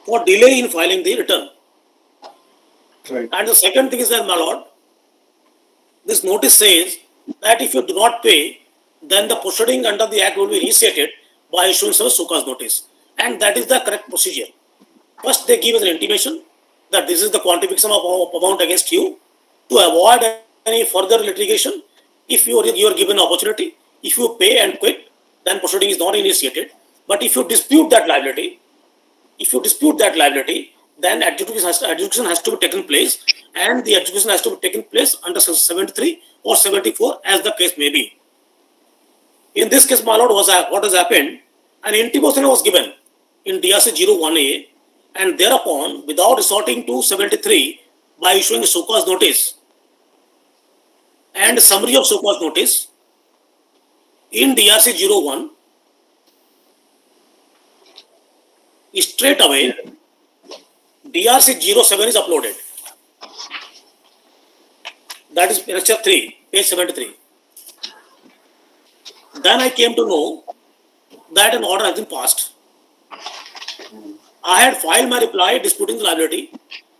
for delay in filing the return. Right. And the second thing is that, my lord, this notice says that if you do not pay, then the proceeding under the act will be restated by issuance of a so-called notice. And that is the correct procedure. First, they give us an intimation that this is the quantification of amount against you. To avoid any further litigation, if you are given opportunity, if you pay and quit, then proceeding is not initiated. But if you dispute that liability, then adjudication has to be taken place, and the adjudication has to be taken place under section 73 or 74, as the case may be. In this case, my lord, what has happened? An intimation was given in DRC 01A, and thereupon, without resorting to 73 by issuing a so-cause notice and summary of so-cause notice, in DRC 01, straight away, DRC 07 is uploaded. That is lecture 3, page 73. Then I came to know that an order has been passed. I had filed my reply disputing the liability.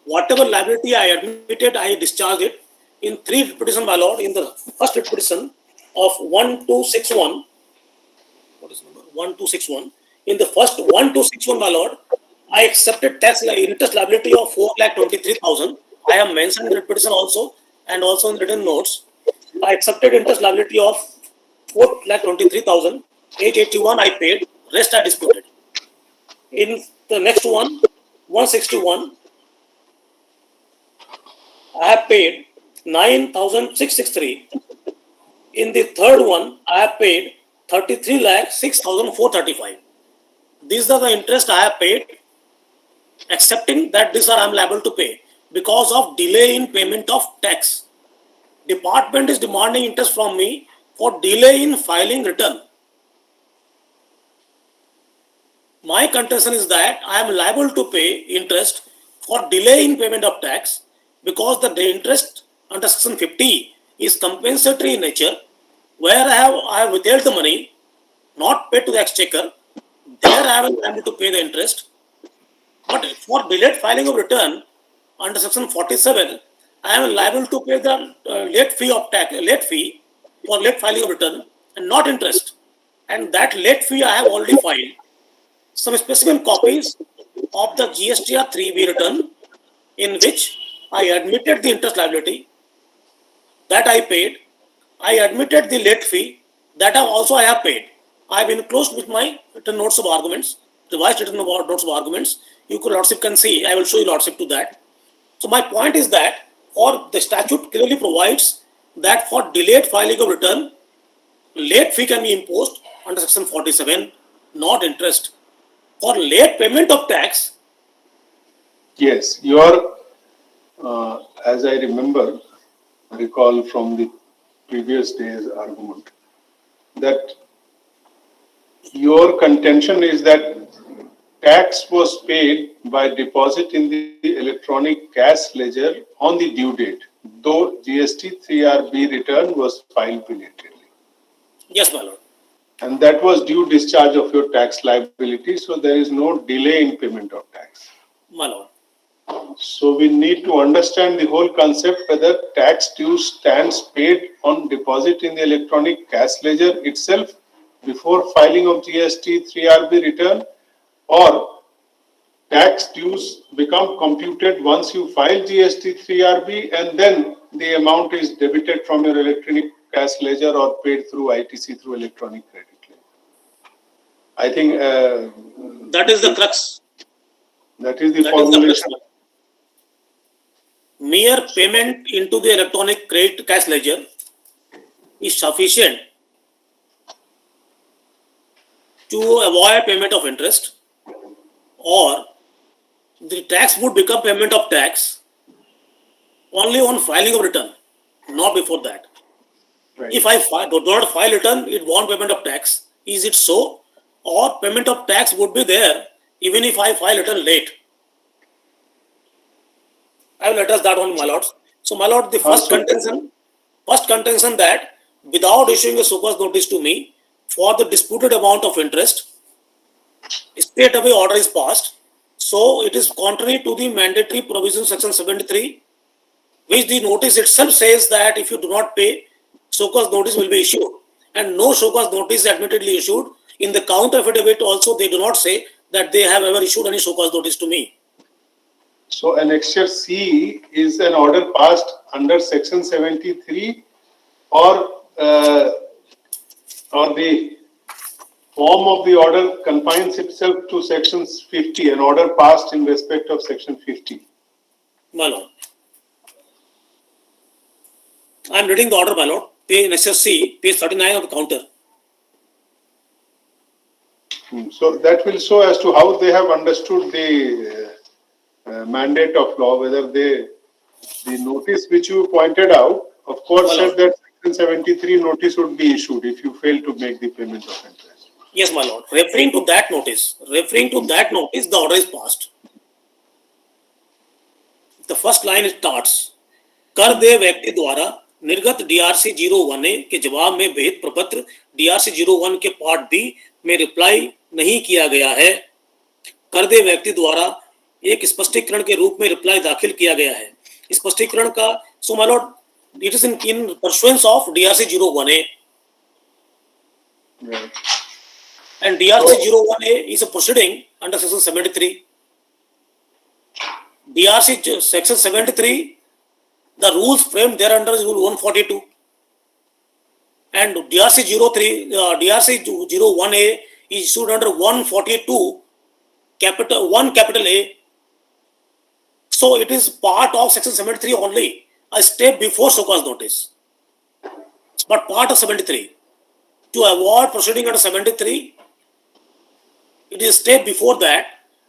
Whatever liability I admitted, I discharged it in 3 petitions, my lord. In the first petition of 1261, what is number 1261? In the first 1261, my lord, I accepted tax interest liability of 4,23,000. I have mentioned in the petition also, and also in written notes. I accepted interest liability of 4,23,000. 881 I paid, rest I disputed. In the next one, 161, I have paid 9,663. In the third one, I have paid 33,06,435. These are the interest I have paid, accepting that these are I am liable to pay because of delay in payment of tax. Department is demanding interest from me for delay in filing return. My contention is that I am liable to pay interest for delay in payment of tax because the interest under section 50 is compensatory in nature, where I have withheld the money, not paid to the exchequer. There I am liable to pay the interest. But for delayed filing of return under section 47, I am liable to pay the late fee for late filing of return and not interest. And that late fee I have already filed. Some specimen copies of the GSTR 3B return, in which I admitted the interest liability that I paid. I admitted the late fee that I have paid. I have enclosed with my written notes of arguments, revised written notes of arguments. You could, lordship can see. I will show you, lordship, to that. So my point is that, or the statute clearly provides that for delayed filing of return, late fee can be imposed under section 47, not interest. For late payment of tax, Yes, as I recall from the previous day's argument, that your contention is that tax was paid by deposit in the electronic cash ledger on the due date, though GST 3RB return was filed belatedly. yes, my lord. And that was due discharge of your tax liability, so there is no delay in payment of tax. My lord. So we need to understand the whole concept whether tax due stands paid on deposit in the electronic cash ledger itself before filing of GST 3RB return, or tax dues become computed once you file GST 3RB and then the amount is debited from your electronic cash ledger or paid through ITC through electronic credit ledger. I think that is the crux. That is the formulation. Mere payment into the electronic credit cash ledger is sufficient to avoid payment of interest, or the tax would become payment of tax only on filing of return, not before that. Right. If I do not file return, it won't payment of tax. Is it so? Or payment of tax would be there even if I file return late? I will address that one, my lords. So, my lord, the first contention that without issuing a so-called notice to me for the disputed amount of interest, straight away order is passed. So it is contrary to the mandatory provision section 73, which the notice itself says that if you do not pay, show cause notice will be issued. And no show cause notice is admittedly issued. In the count affidavit also, they do not say that they have ever issued any show cause notice to me. So annexure C is an order passed under section 73 or the form of the order confines itself to sections 50, an order passed in respect of section 50. My lord. I am reading the order, my lord. Page annexure C, page 39 of the counter. So that will show as to how they have understood the mandate of law, whether the notice which you pointed out, of course, said that section 73 notice would be issued if you fail to make the payment of interest. Yes, my lord. Referring to that notice, the order is passed. The first line starts, कर दे व्यक्ति द्वारा निर्गत DRC 01A के जवाब में भेद प्रपत्र DRC 01 के पार्ट बी में रिप्लाई नहीं किया गया है। कर दे व्यक्ति द्वारा एक स्पष्टीकरण के रूप में रिप्लाई दाखिल किया गया है। स्पष्टीकरण का, so my Lord, it is in pursuance of DRC 01A. And DRC 01A is a proceeding under section 73. DRC section 73, the rules framed thereunder is rule 142. And DRC 03, DRC 01A is issued under 142 capital A. So it is part of section 73 only, a step before show cause notice, but part of 73. To avoid proceeding under 73, it is a step before that.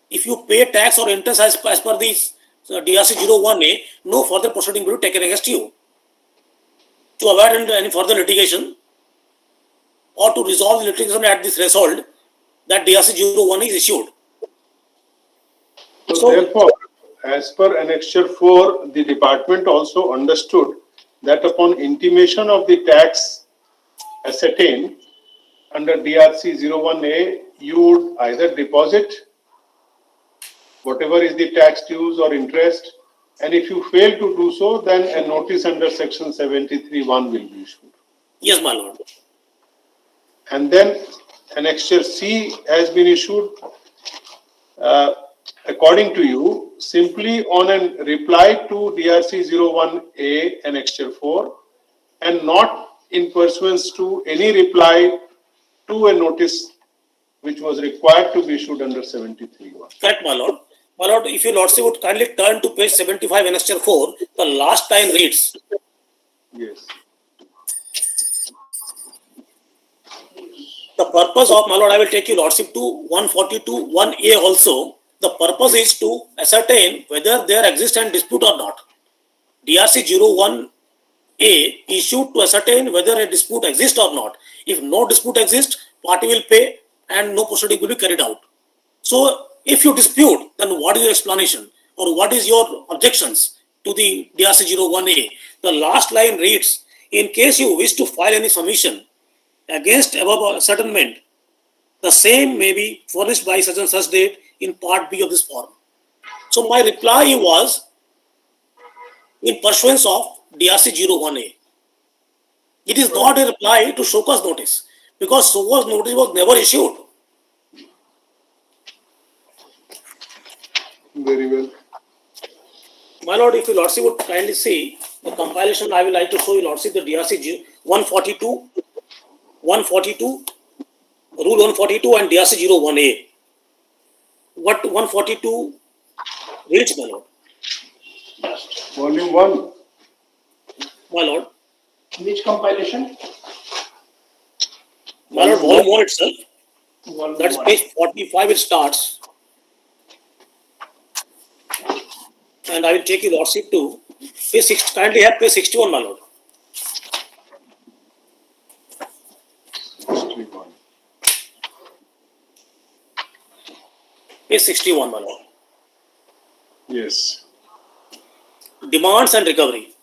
If you pay tax or interest as per the DRC 01A, no further proceeding will be taken against you. To avoid any further litigation or to resolve the litigation at this threshold, that DRC 01 is issued. So therefore, as per annexure 4, the department also understood that upon intimation of the tax ascertained under DRC 01A, you would either deposit whatever is the tax dues or interest, and if you fail to do so, then a notice under section 73(1) will be issued. Yes, my lord. And then annexure C has been issued, according to you, simply on a reply to DRC 01A annexure 4, and not in pursuance to any reply to a notice which was required to be issued under 73(1). Correct, my lord. My lord, if your lordship would kindly turn to page 75 annexure 4, the last line reads. Yes. The purpose of, my lord, I will take your lordship to 142(1A) also. The purpose is to ascertain whether there exists a dispute or not. DRC 01A issued to ascertain whether a dispute exists or not. If no dispute exists, party will pay and no proceeding will be carried out. So, if you dispute, then what is your explanation or what is your objections to the DRC 01A? The last line reads, in case you wish to file any submission against above ascertainment, the same may be furnished by such and such date in part B of this form. So my reply was in pursuance of DRC 01A. It is not a reply to show cause notice because show cause notice was never issued. Very well. My lord, if your lordship would kindly see the compilation, I would like to show you lordship the DRC 142, Rule 142 and DRC 01A. What 142 reads, my lord? Volume 1. My lord. Which compilation? My lord, volume 1 itself. That is page 45, it starts. And I will take your lordship to page 6, kindly have page 61, my lord. 61. Page 61, my lord. Yes. Demands and recovery.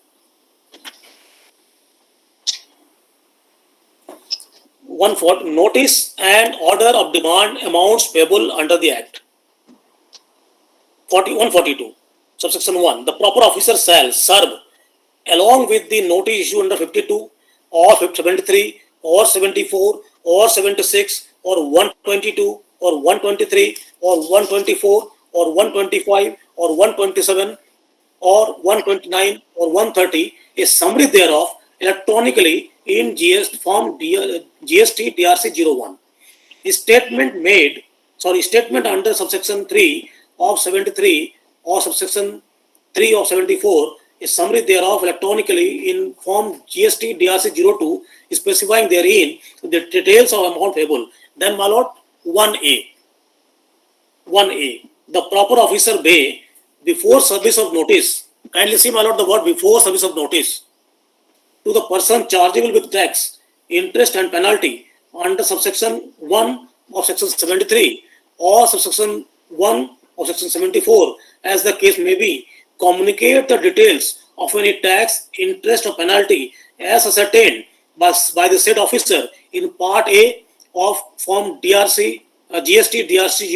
Notice and order of demand amounts payable under the Act. 142, subsection 1. The proper officer shall serve along with the notice issued under 52 or 73 or 74 or 76 or 122 or 123 or 124 or 125 or 127 or 129 or 130, a summary thereof electronically in GST DRC 01. Statement under subsection 3 of 73 or subsection 3 of 74, a summary thereof electronically in form GST DRC 02, specifying therein the details of amount payable. Then, my lord, 1A. 1A. The proper officer may, before service of notice, kindly see, my lord, the word before service of notice, to the person chargeable with tax, interest and penalty under subsection 1 of section 73 or subsection 1 of section 74, as the case may be, communicate the details of any tax, interest or penalty as ascertained by the said officer in part A of form GST DRC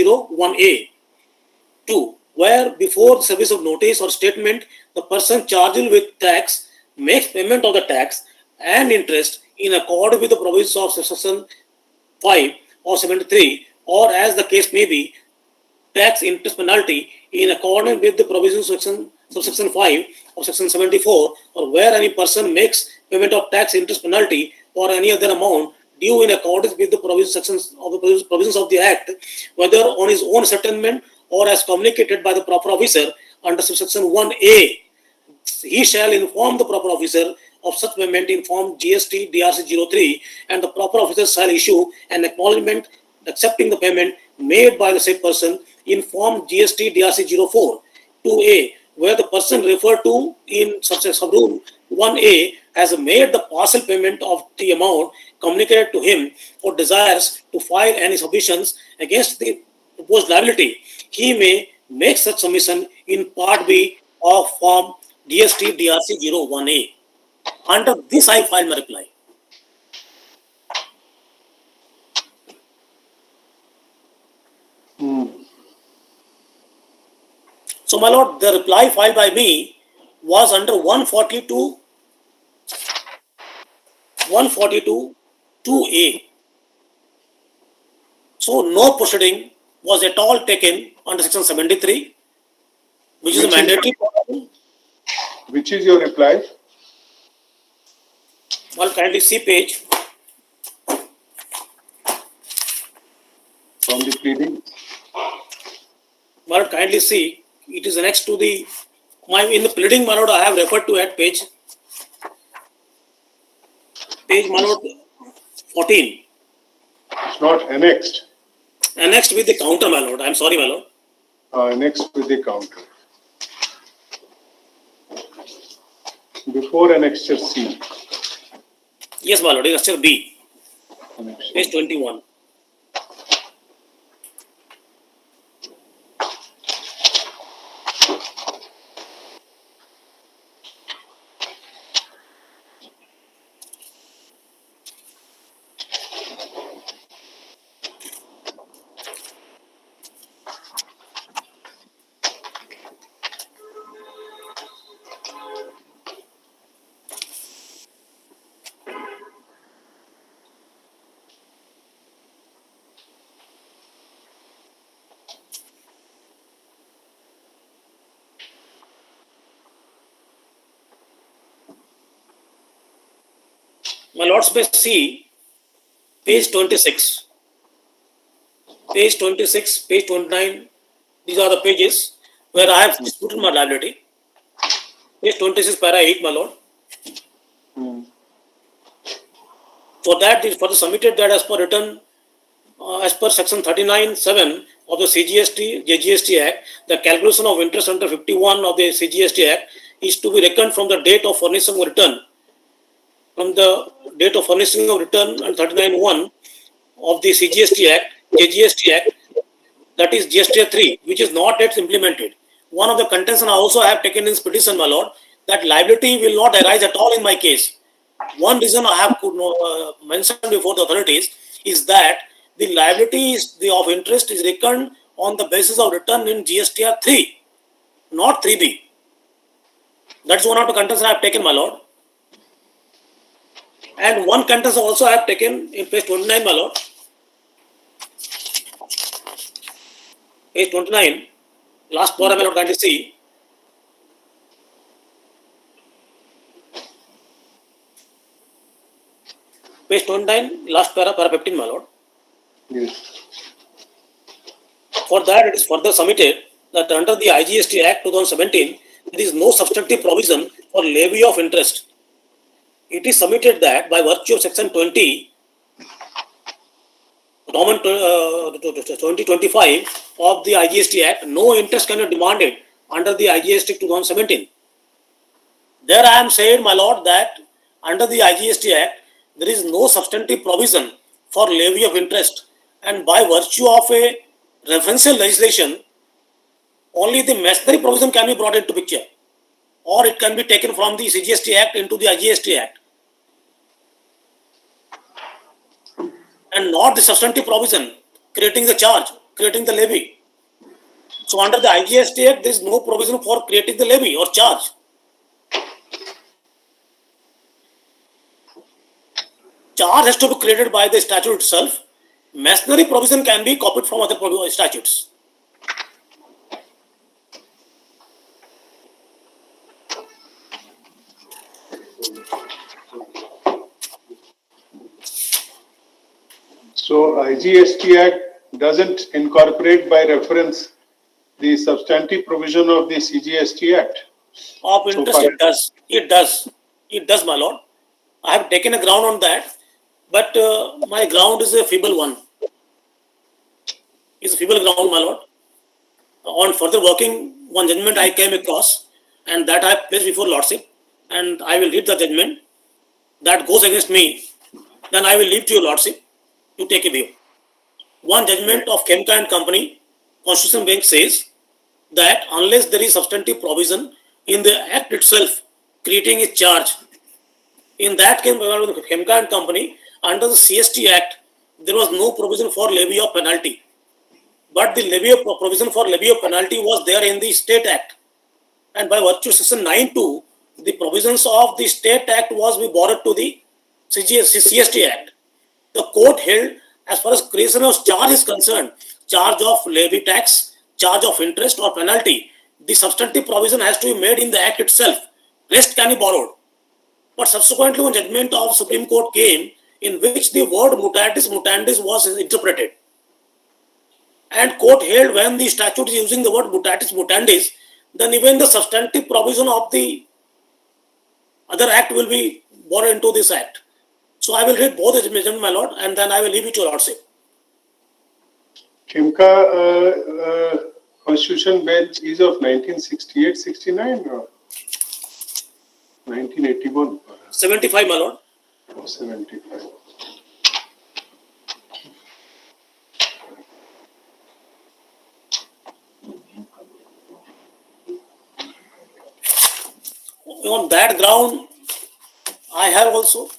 01A. 2. Where before the service of notice or statement, the person chargeable with tax makes payment of the tax and interest in accordance with the provisions of section 5 or 73, or as the case may be, tax interest penalty in accordance with the provisions of subsection 5 of section 74, or where any person makes payment of tax interest penalty or any other amount due in accordance with the provisions of the Act, whether on his own settlement or as communicated by the proper officer under subsection 1A, he shall inform the proper officer of such payment in form GST DRC 03, and the proper officer shall issue an acknowledgement accepting the payment made by the said person in form GST DRC 04. 2A, where the person referred to in sub-rule 1A has made the partial payment of the amount communicated to him or desires to file any submissions against the proposed liability, he may make such submission in part B of form GST DRC 01A. Under this, I file my reply. So, my lord, the reply filed by me was under 142 2A. So, no proceeding was at all taken under section 73, which is a mandatory. Which is your reply? Well, kindly see page. From the pleading? Well, kindly see. It is next to the, in the pleading, my lord, I have referred to at page, my lord, 14. It's not annexed. Annexed with the counter, my lord. I'm sorry, my lord. Annexed with the counter. Before annexure C. Yes, my lord, annexure B. Page 21. My lords may see page 26. Page 26, page 29. These are the pages where I have disputed my liability. Page 26, para 8, my lord. For that, it further submitted that as per written, as per section 39(7) of the JGST Act, the calculation of interest under 51 of the CGST Act is to be reckoned from the date of furnishing of return. From the date of furnishing of return and 39(1) of the CGST Act, JGST Act, that is GST 3, which is not yet implemented. One of the contention I also have taken in this petition, my lord, that liability will not arise at all in my case. One reason I have mentioned before the authorities is that the liability of interest is reckoned on the basis of return in GSTR 3, not 3B. That's one of the contents I have taken, my lord. And one contest also I have taken in page 29, my lord. Page 29, last para, my lord, kindly see. Page 29, last para, para 15, my lord. Yes. For that, it is further submitted that under the IGST Act 2017, there is no substantive provision for levy of interest. It is submitted that by virtue of section 20, Roman 2025 of the IGST Act, no interest can be demanded under the IGST 2017. There I am saying, my lord, that under the IGST Act, there is no substantive provision for levy of interest, and by virtue of a referential legislation, only the machinery provision can be brought into picture, or it can be taken from the CGST Act into the IGST Act, and not the substantive provision creating the charge, creating the levy. So under the IGST Act, there is no provision for creating the levy or charge. Charge has to be created by the statute itself. Machinery provision can be copied from other statutes. So IGST Act doesn't incorporate by reference the substantive provision of the CGST Act. Of interest, So it does. It does. It does, my lord. I have taken a ground on that, but my ground is a feeble one. It's a feeble ground, my lord. On further working, one judgment I came across, and that I placed before Lordship, and I will read the judgment that goes against me. Then I will leave to your Lordship to take a view. One judgment of Chemka and Company, Constitution Bank says that unless there is substantive provision in the Act itself creating a charge, in that case, Chemka and Company, under the CST Act, there was no provision for levy of penalty. But the provision for levy of penalty was there in the State Act. And by virtue of section 9(2), the provisions of the State Act was be borrowed to the CST Act. The court held, as far as creation of charge is concerned, charge of levy tax, charge of interest or penalty, the substantive provision has to be made in the Act itself. Rest can be borrowed. But subsequently, one judgment of Supreme Court came in which the word mutatis mutandis was interpreted. And court held when the statute is using the word mutatis mutandis, then even the substantive provision of the other act will be borrowed into this act. So I will read both the judgment, my lord, and then I will leave it to your lordship. Chemka Constitution Bench is of 1968-69 or 1981? 75, my lord. 75. On that ground, I have also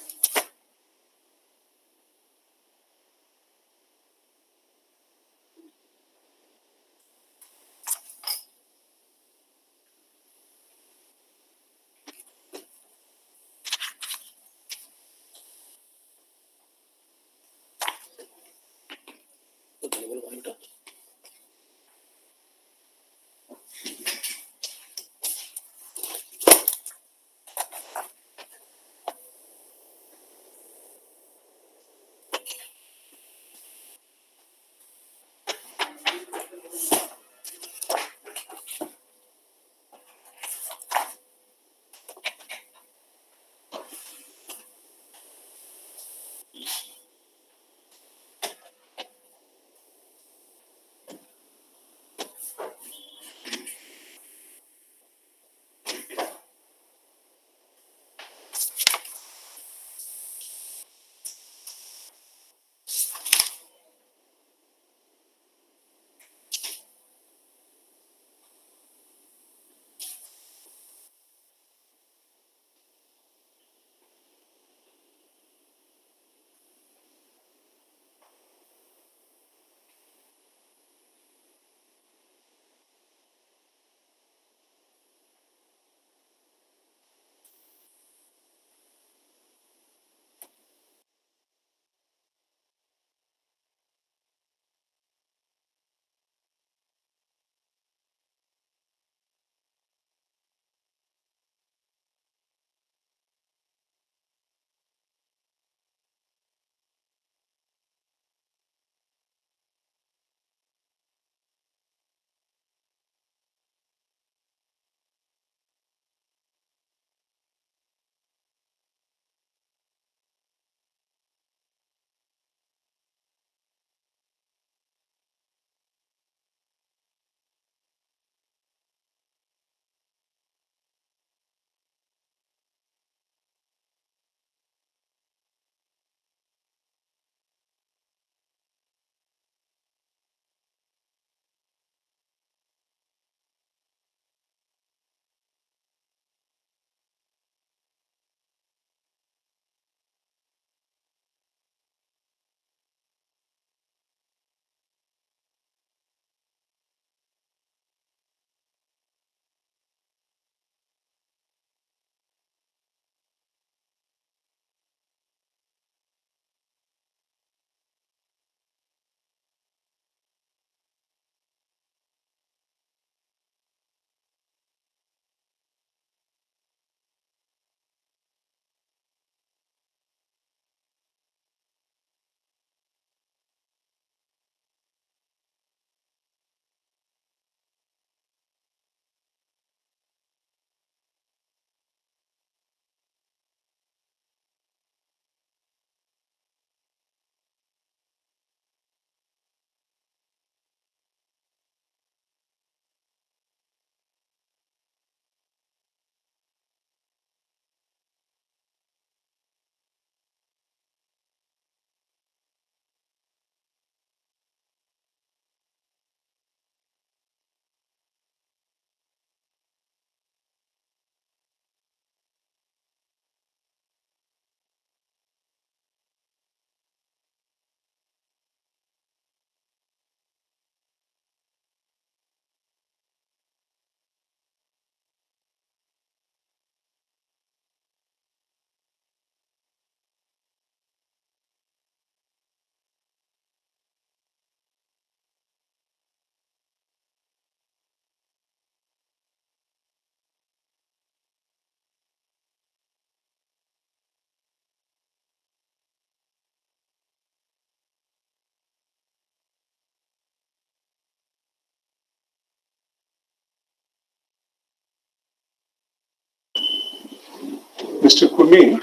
Mr. Kumi,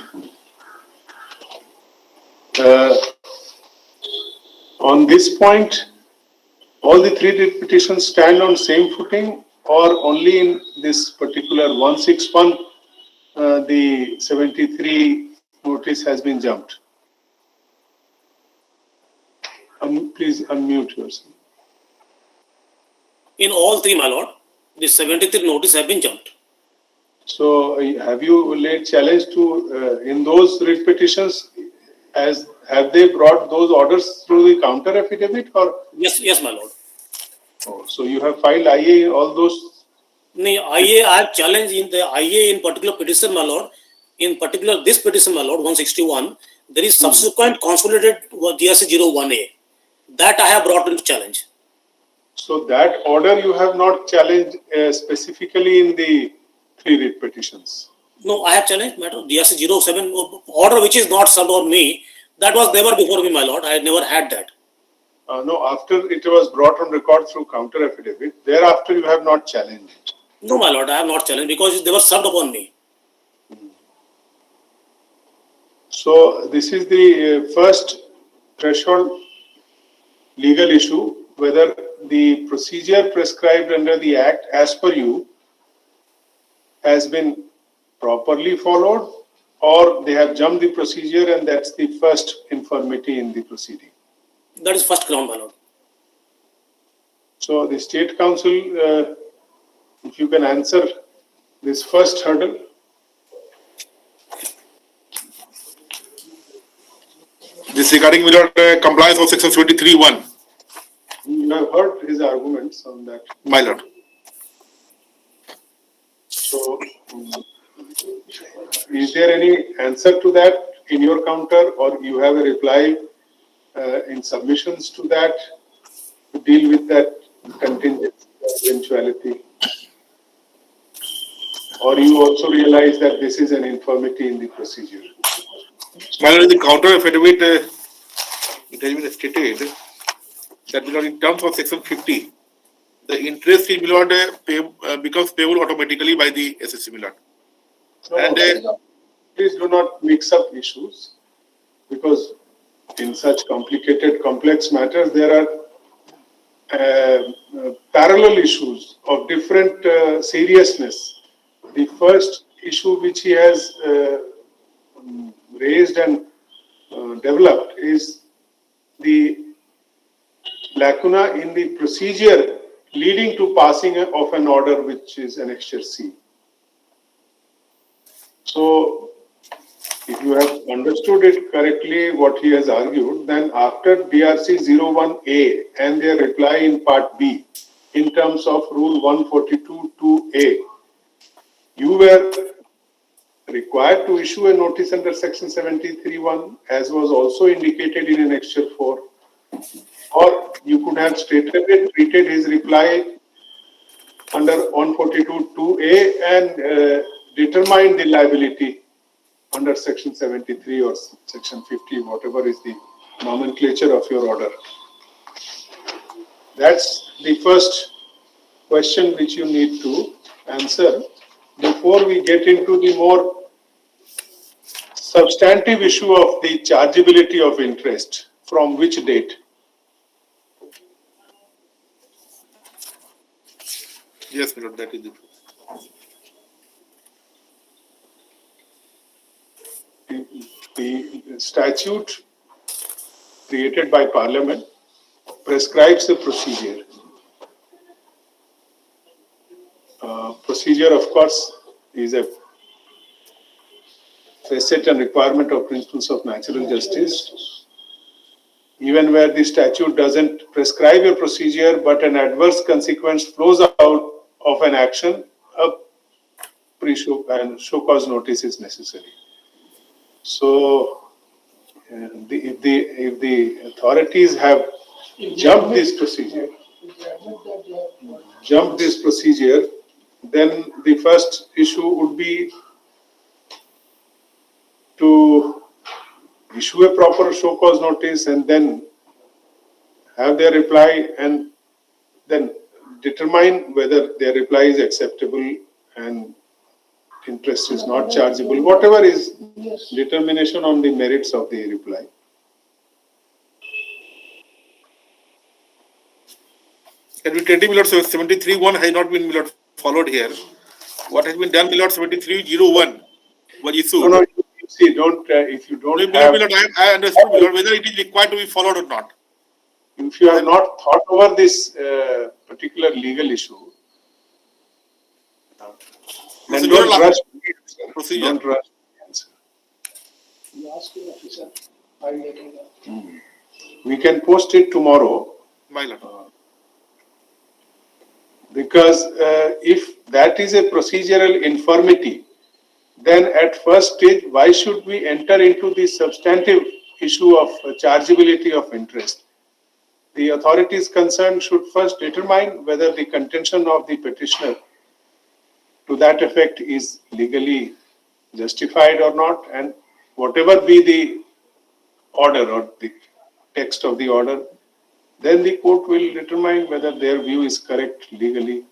on this point, all the three writ petitions stand on same footing, or only in this particular 161, the 73 notice has been jumped? Please unmute yourself. In all three, my lord, the 73 notice have been jumped. So, have you laid challenge to in those writ petitions? As have they brought those orders through the counter affidavit, or? Yes, my lord. Oh, so you have filed IA in all those? No, IA, I have challenged in the IA in particular petition, my lord. In particular, this petition, my lord, 161, there is subsequent consolidated GRC 01A. That I have brought into challenge. So that order you have not challenged specifically in the three writ petitions? No, I have challenged, matter GRC 07 order which is not served on me. That was never before me, my lord. I had never had that. No, after it was brought on record through counter affidavit, thereafter you have not challenged it? No, my lord, I have not challenged because they were served upon me. So this is the first threshold legal issue, whether the procedure prescribed under the Act as per you has been properly followed, or they have jumped the procedure and that's the first infirmity in the proceeding. That is first ground, my lord. So the State Council, if you can answer this first hurdle. This regarding compliance of section 23(1). You have heard his arguments on that. My lord. So, is there any answer to that in your counter, or you have a reply in submissions to that to deal with that contingent eventuality? Or you also realize that this is an infirmity in the procedure? My lord, in the counter affidavit, it has been stated that my lord, in terms of section 50, the interest in my lord becomes payable automatically by the SSC, my lord. And please do not mix up issues, because in such complicated, complex matters, there are parallel issues of different seriousness. The first issue which he has raised and developed is the lacuna in the procedure leading to passing of an order which is Annexure C. So, if you have understood it correctly, what he has argued, then after DRC 01A and their reply in Part B, in terms of Rule 142(2)A, you were required to issue a notice under Section 73(1), as was also indicated in Annexure 4, or you could have straightaway treated his reply under 142(2)A and determined the liability under Section 73 or Section 50, whatever is the nomenclature of your order. That's the first question which you need to answer before we get into the more substantive issue of the chargeability of interest. From which date? yes, my lord, that is it. The statute created by Parliament prescribes a procedure. Procedure, of course, is a facet and requirement of principles of natural justice. Even where the statute doesn't prescribe a procedure, but an adverse consequence flows out of an action, a pre-show and show cause notice is necessary. So, if the authorities have jumped this procedure, then the first issue would be to issue a proper show cause notice and then have their reply and then determine whether their reply is acceptable and interest is not chargeable, whatever is determination on the merits of the reply. Can we tell Milord 73.1 has not been Milord followed here. What has been done, Milord 73.01 was issued. No, you see, don't, if you don't No, have, Milord, I understood, Milord, whether it is required to be followed or not. if you have not thought over this particular legal issue, then Procedural don't rush. procedure. Don't rush. You ask your officer, I'll let you know. We can post it tomorrow. My lord. Because if that is a procedural infirmity, then at first stage, why should we enter into the substantive issue of chargeability of interest? The authorities concerned should first determine whether the contention of the petitioner to that effect is legally justified or not, and whatever be the order or the text of the order, then the court will determine whether their view is correct legally.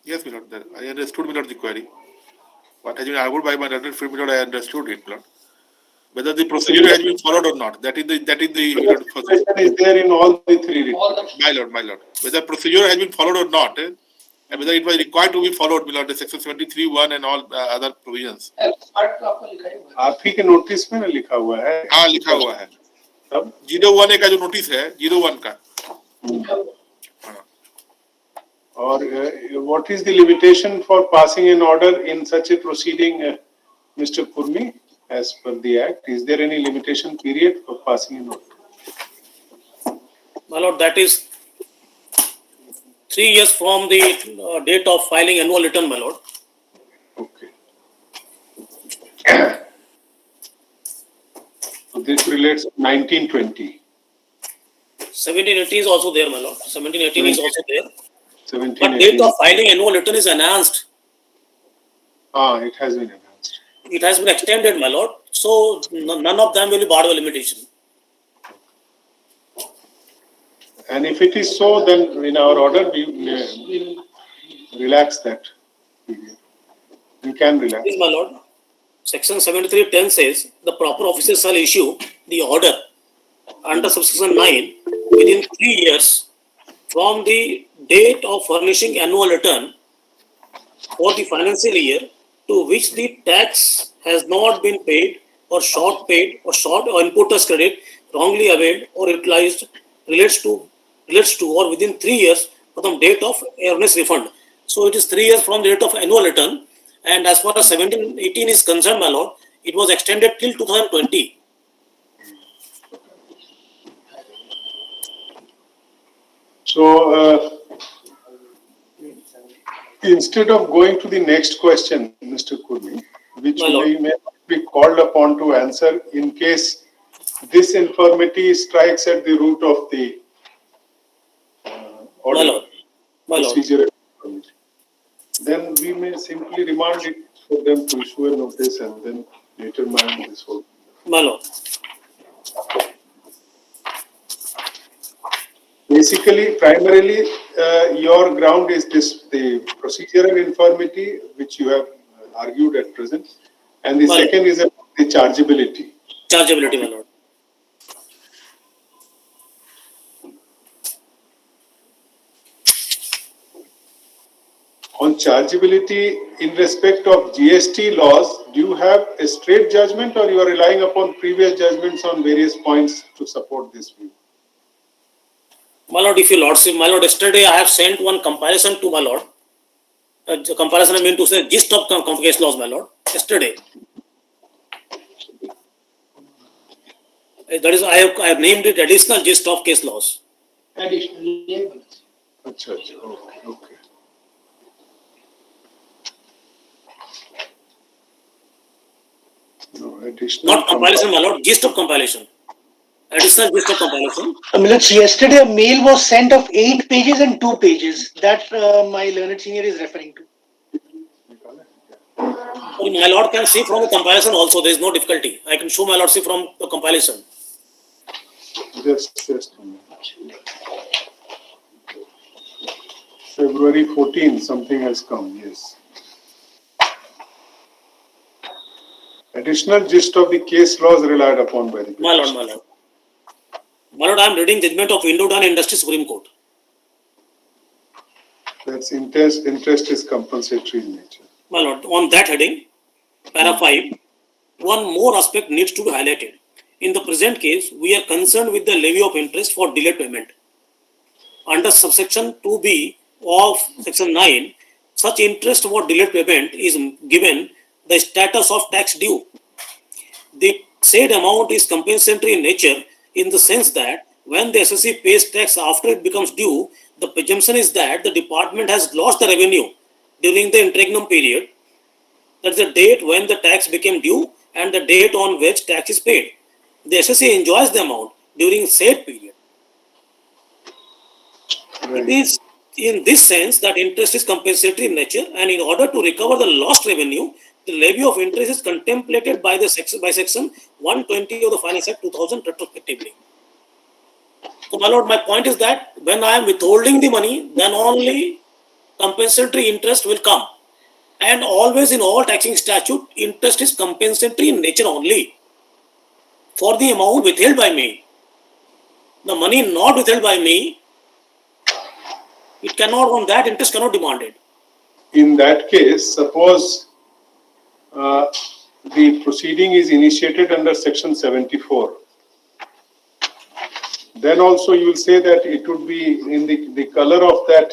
Yes, Milord, I understood, Milord, the query. What has been argued by my learned friend, Milord, I understood it, Milord. Whether the procedure has been followed or not, that is the Milord, first. Is there in all the three reports. My lord. Whether procedure has been followed or not, and whether it was required to be followed, Milord, the section 73(1) and all other provisions. आप ही के notice में ना लिखा हुआ है. हाँ, लिखा हुआ है. तब 01A का जो नोटिस है, 01 का. Or what is the limitation for passing an order in such a proceeding, Mr. Kurmi, as per the Act? Is there any limitation period for passing an order? My lord, that is 3 years from the date of filing annual return, my lord. Okay. So this relates to 1920. 1718 is also there, my lord. 1718 is also there. 17, But date of filing annual return is enhanced. It has been enhanced. It has been extended, my lord. So none of them will be barred by limitation. And if it is so, then in our order, we relax that period. We can relax. Please, my lord. Section 7310 says the proper officer shall issue the order under subsection 9 within 3 years from the date of furnishing annual return for the financial year to which the tax has not been paid or short inputter's credit wrongly availed or utilized relates to or within 3 years from date of earnest refund. So it is 3 years from the date of annual return, and as far as 1718 is concerned, my lord, it was extended till 2020. So, instead of going to the next question, Mr. Kurmi, which we may be called upon to answer in case this infirmity strikes at the root of the order, procedural infirmity, then we may simply remand it for them to issue a notice and then determine this whole. My lord. Basically, primarily, your ground is this, the procedural infirmity, which you have argued at present, and the second is the chargeability. Chargeability, my lord. On chargeability in respect of GST laws, do you have a straight judgment or you are relying upon previous judgments on various points to support this view? My lord, if you lordship, my lord, yesterday I have sent one comparison to my lord. The comparison I mean to say gist of case laws, my lord, yesterday. That is, I have named it additional gist of case laws. Additional labels. Okay. No, additional. Not compilation, my lord, gist of compilation. Additional gist of compilation. Yesterday a mail was sent of 8 pages and 2 pages. That my learned senior is referring to. My lord can see from the comparison also, there is no difficulty. I can show my lord see from the compilation. Just February 14, something has come, yes. additional gist of the case laws relied upon by the My lord, my lord. My lord, I am reading judgment of Indo-Dan Industry Supreme Court. That's interest is compensatory in nature. My lord, on that heading, para 5, one more aspect needs to be highlighted. In the present case, we are concerned with the levy of interest for delayed payment. Under subsection 2b of section 9, such interest for delayed payment is given the status of tax due. The said amount is compensatory in nature in the sense that when the assessee pays tax after it becomes due, the presumption is that the department has lost the revenue during the interregnum period. That's the date when the tax became due and the date on which tax is paid. The assessee enjoys the amount during said period. It is in this sense that interest is compensatory in nature, and in order to recover the lost revenue, the levy of interest is contemplated by section 120 of the Finance Act 2000 retrospectively. So, my lord, my point is that when I am withholding the money, then only compensatory interest will come. And always in all taxing statute, interest is compensatory in nature only for the amount withheld by me. The money not withheld by me, it cannot, on that interest cannot demand it. In that case, suppose the proceeding is initiated under section 74. Then also you will say that it would be in the color of that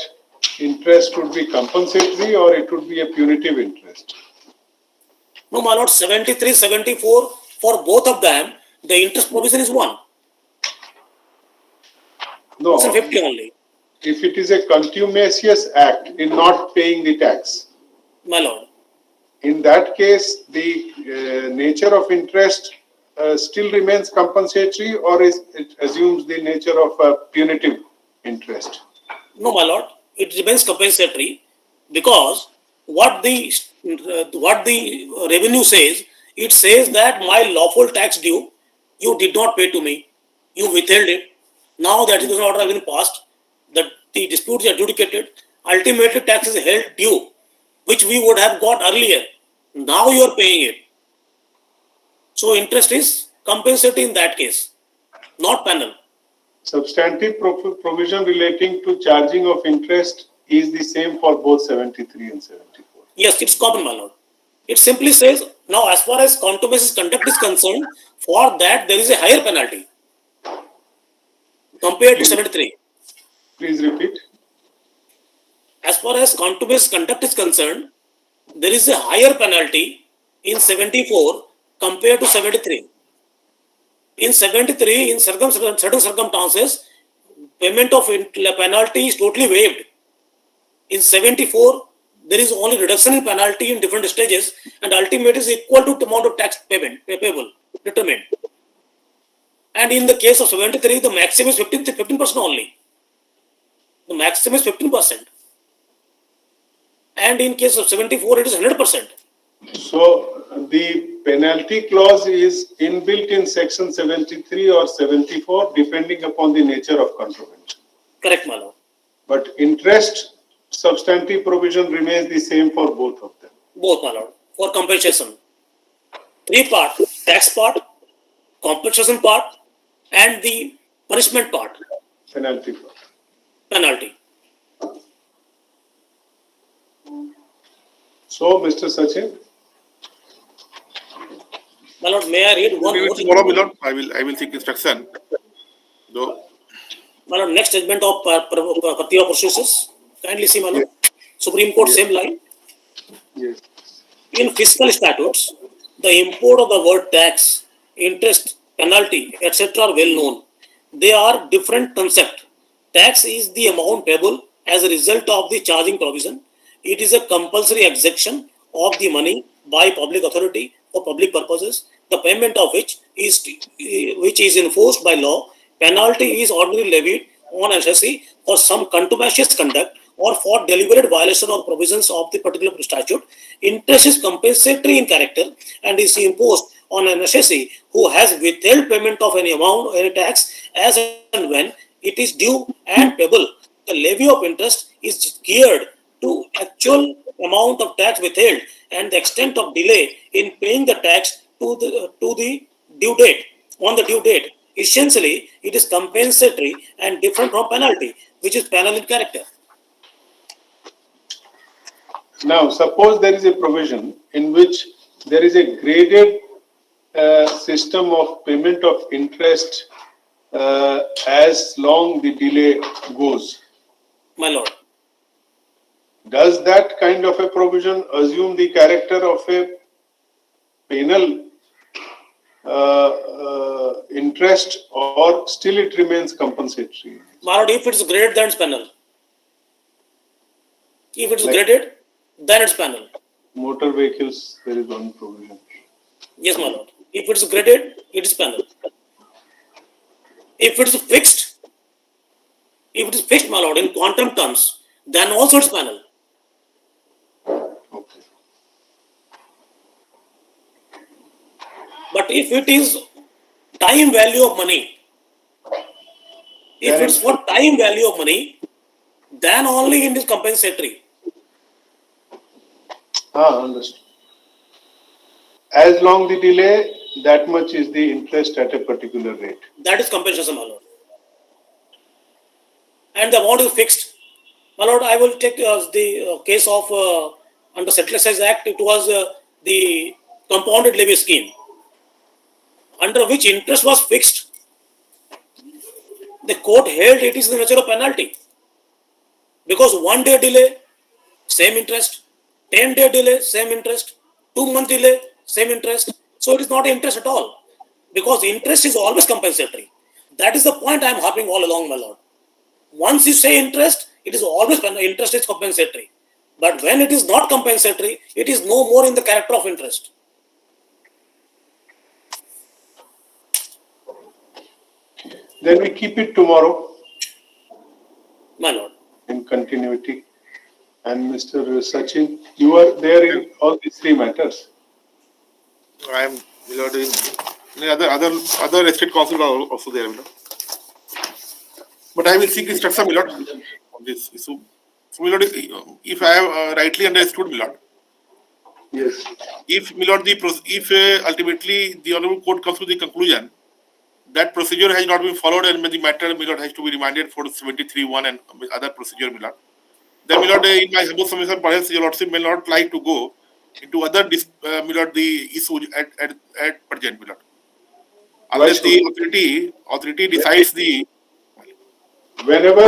interest would be compensatory or it would be a punitive interest. No, my lord, 73, 74, for both of them, the interest provision is one. No, Section 50 only. If it is a contumacious act in not paying the tax. My lord. In that case, the nature of interest still remains compensatory or it assumes the nature of a punitive interest? No, my lord, it remains compensatory because what the revenue says, it says that my lawful tax due, you did not pay to me, you withheld it. Now that is order has been passed, the dispute is adjudicated, ultimately tax is held due, which we would have got earlier. Now you are paying it. So interest is compensatory in that case, not penal. Substantive provision relating to charging of interest is the same for both 73 and 74. Yes, it's common, my lord. It simply says, now as far as contumacious conduct is concerned, for that there is a higher penalty compared to 73. Please repeat. As far as contumacious conduct is concerned, there is a higher penalty in 74 compared to 73. In 73, in certain circumstances, payment of penalty is totally waived. In 74, there is only reduction in penalty in different stages, and ultimate is equal to the amount of tax payable, determined. And in the case of 73, the maximum is 15% only. The maximum is 15%. And in case of 74, it is 100%. So the penalty clause is inbuilt in section 73 or 74 depending upon the nature of contravention. Correct, my lord. But interest substantive provision remains the same for both of them. Both, my lord. For compensation. 3 parts: tax part, compensation part, and the punishment part. Penalty part. Penalty. So, Mr. Sachin. My lord, may I read one more? Tomorrow, my lord, I will seek instruction. Though. My lord, next judgment of Partiya processes. Kindly see, my lord. Yes. Supreme Court, yes. Same line. Yes. In fiscal statutes, the import of the word tax, interest, penalty, etc. are well known. They are different concept. Tax is the amount payable as a result of the charging provision. It is a compulsory exaction of the money by public authority for public purposes, the payment of which is enforced by law. Penalty is ordinarily levied on assessee for some contumacious conduct or for deliberate violation of provisions of the particular statute. Interest is compensatory in character and is imposed on an assessee who has withheld payment of any amount or any tax as and when it is due and payable. The levy of interest is geared to actual amount of tax withheld and the extent of delay in paying the tax to the due date, on the due date. Essentially, it is compensatory and different from penalty, which is penal in character. Now, suppose there is a provision in which there is a graded system of payment of interest as long the delay goes. My lord. Does that kind of a provision assume the character of a penal interest, or still it remains compensatory? My lord, if it's graded, then it's penal. If it's Like graded, then it's penal. motor vehicles, there is one provision. Yes, my lord. If it's graded, it is penal. If it is fixed, my lord, in quantum terms, then also it's penal. Okay. But if it is time value of money, if Then it's for time value of money, then only it is compensatory. Understood. As long the delay, that much is the interest at a particular rate. That is compensation, my lord. And the amount is fixed. My lord, I will take the case of under Settler Excise Act. It was the compounded levy scheme, under which interest was fixed. The court held it is the nature of penalty, because 1 day delay, same interest, 10-day delay, same interest, 2-month delay, same interest. So it is not interest at all, because interest is always compensatory. That is the point I am harping all along, my lord. Once you say interest, it is always interest is compensatory. But when it is not compensatory, it is no more in the character of interest. Then we keep it tomorrow. My lord. In continuity. And Mr. Sachin, you are there in all these three matters. I am, Milord, in other estate council are also there, Milord. But I will seek instruction, Milord, on this issue. So, Milord, if I have rightly understood, Milord, yes. If Milord, if ultimately the honorable court comes to the conclusion that procedure has not been followed and the matter, Milord, has to be remanded for 73(1) and other procedure, Milord, then, Milord, in my humble submission, perhaps your lordship may not like to go into other, Milord, the issues at present, Milord. Unless the authority decides the... Whenever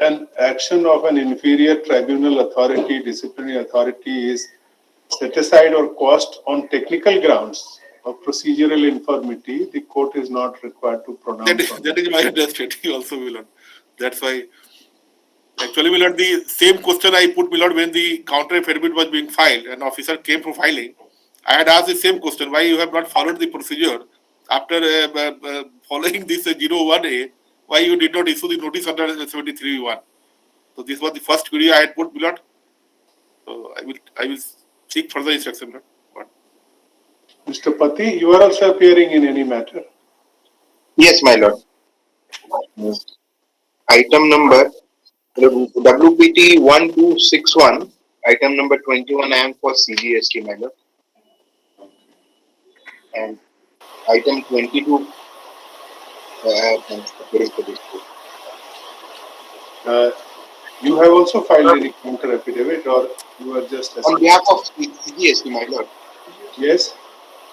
an action of an inferior tribunal authority, disciplinary authority is set aside or quashed on technical grounds of procedural infirmity, the court is not required to pronounce on that is my understanding also, Milord. That's why, actually, Milord, the same question I put, Milord, when the counter affidavit was being filed, an officer came for filing. I had asked the same question, why you have not followed the procedure after following this 01A, why you did not issue the notice under 73(1). So this was the first query I had put, Milord. So I will seek further instruction, Milord. Mr. Pati, you are also appearing in any matter? Yes, my lord. Item number WPT 1261, item number 21, I am for CGST, my lord. And item 22, you have also filed any counter affidavit, or you are just on behalf of CGST, my lord. Yes?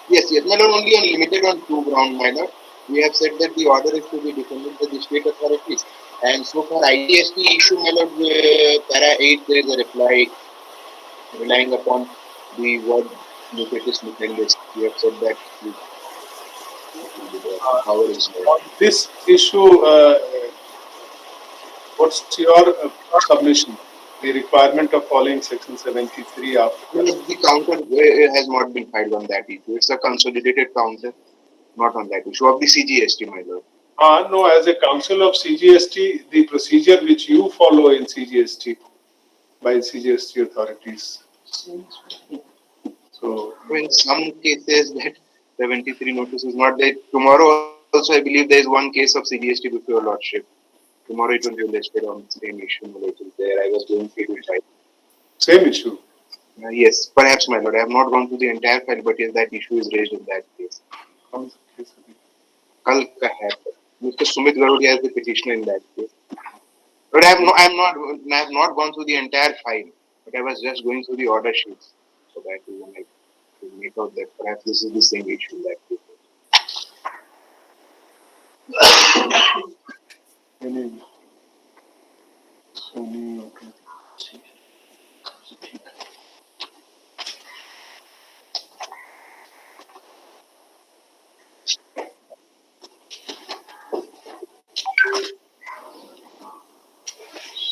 Yes, my lord, only limited on two grounds, my lord. We have said that the order is to be defended by the state authorities. And so for IDST issue, my lord, para 8, there is a reply relying upon the word mutatis mutandis. We have said that power is this issue, what's your submission? The requirement of following section 73 after? The counter has not been filed on that issue. It's a consolidated counter, not on that issue of the CGST, my lord. No, as a council of CGST, the procedure which you follow in CGST by CGST authorities. So, in some cases, that 73 notice is not there. Tomorrow also, I believe there is one case of CGST before your lordship. Tomorrow it will be listed on the same issue. There, I was going to fight. Same issue? Yes, perhaps, my lord. I have not gone through the entire file, but yes, that issue is raised in that case. Kal ka hai. Mr. Sumit Garodia is the petitioner in that case. But I have not gone through the entire file, but I was just going through the order sheets. So that is when I could make out that perhaps this is the same issue in that case.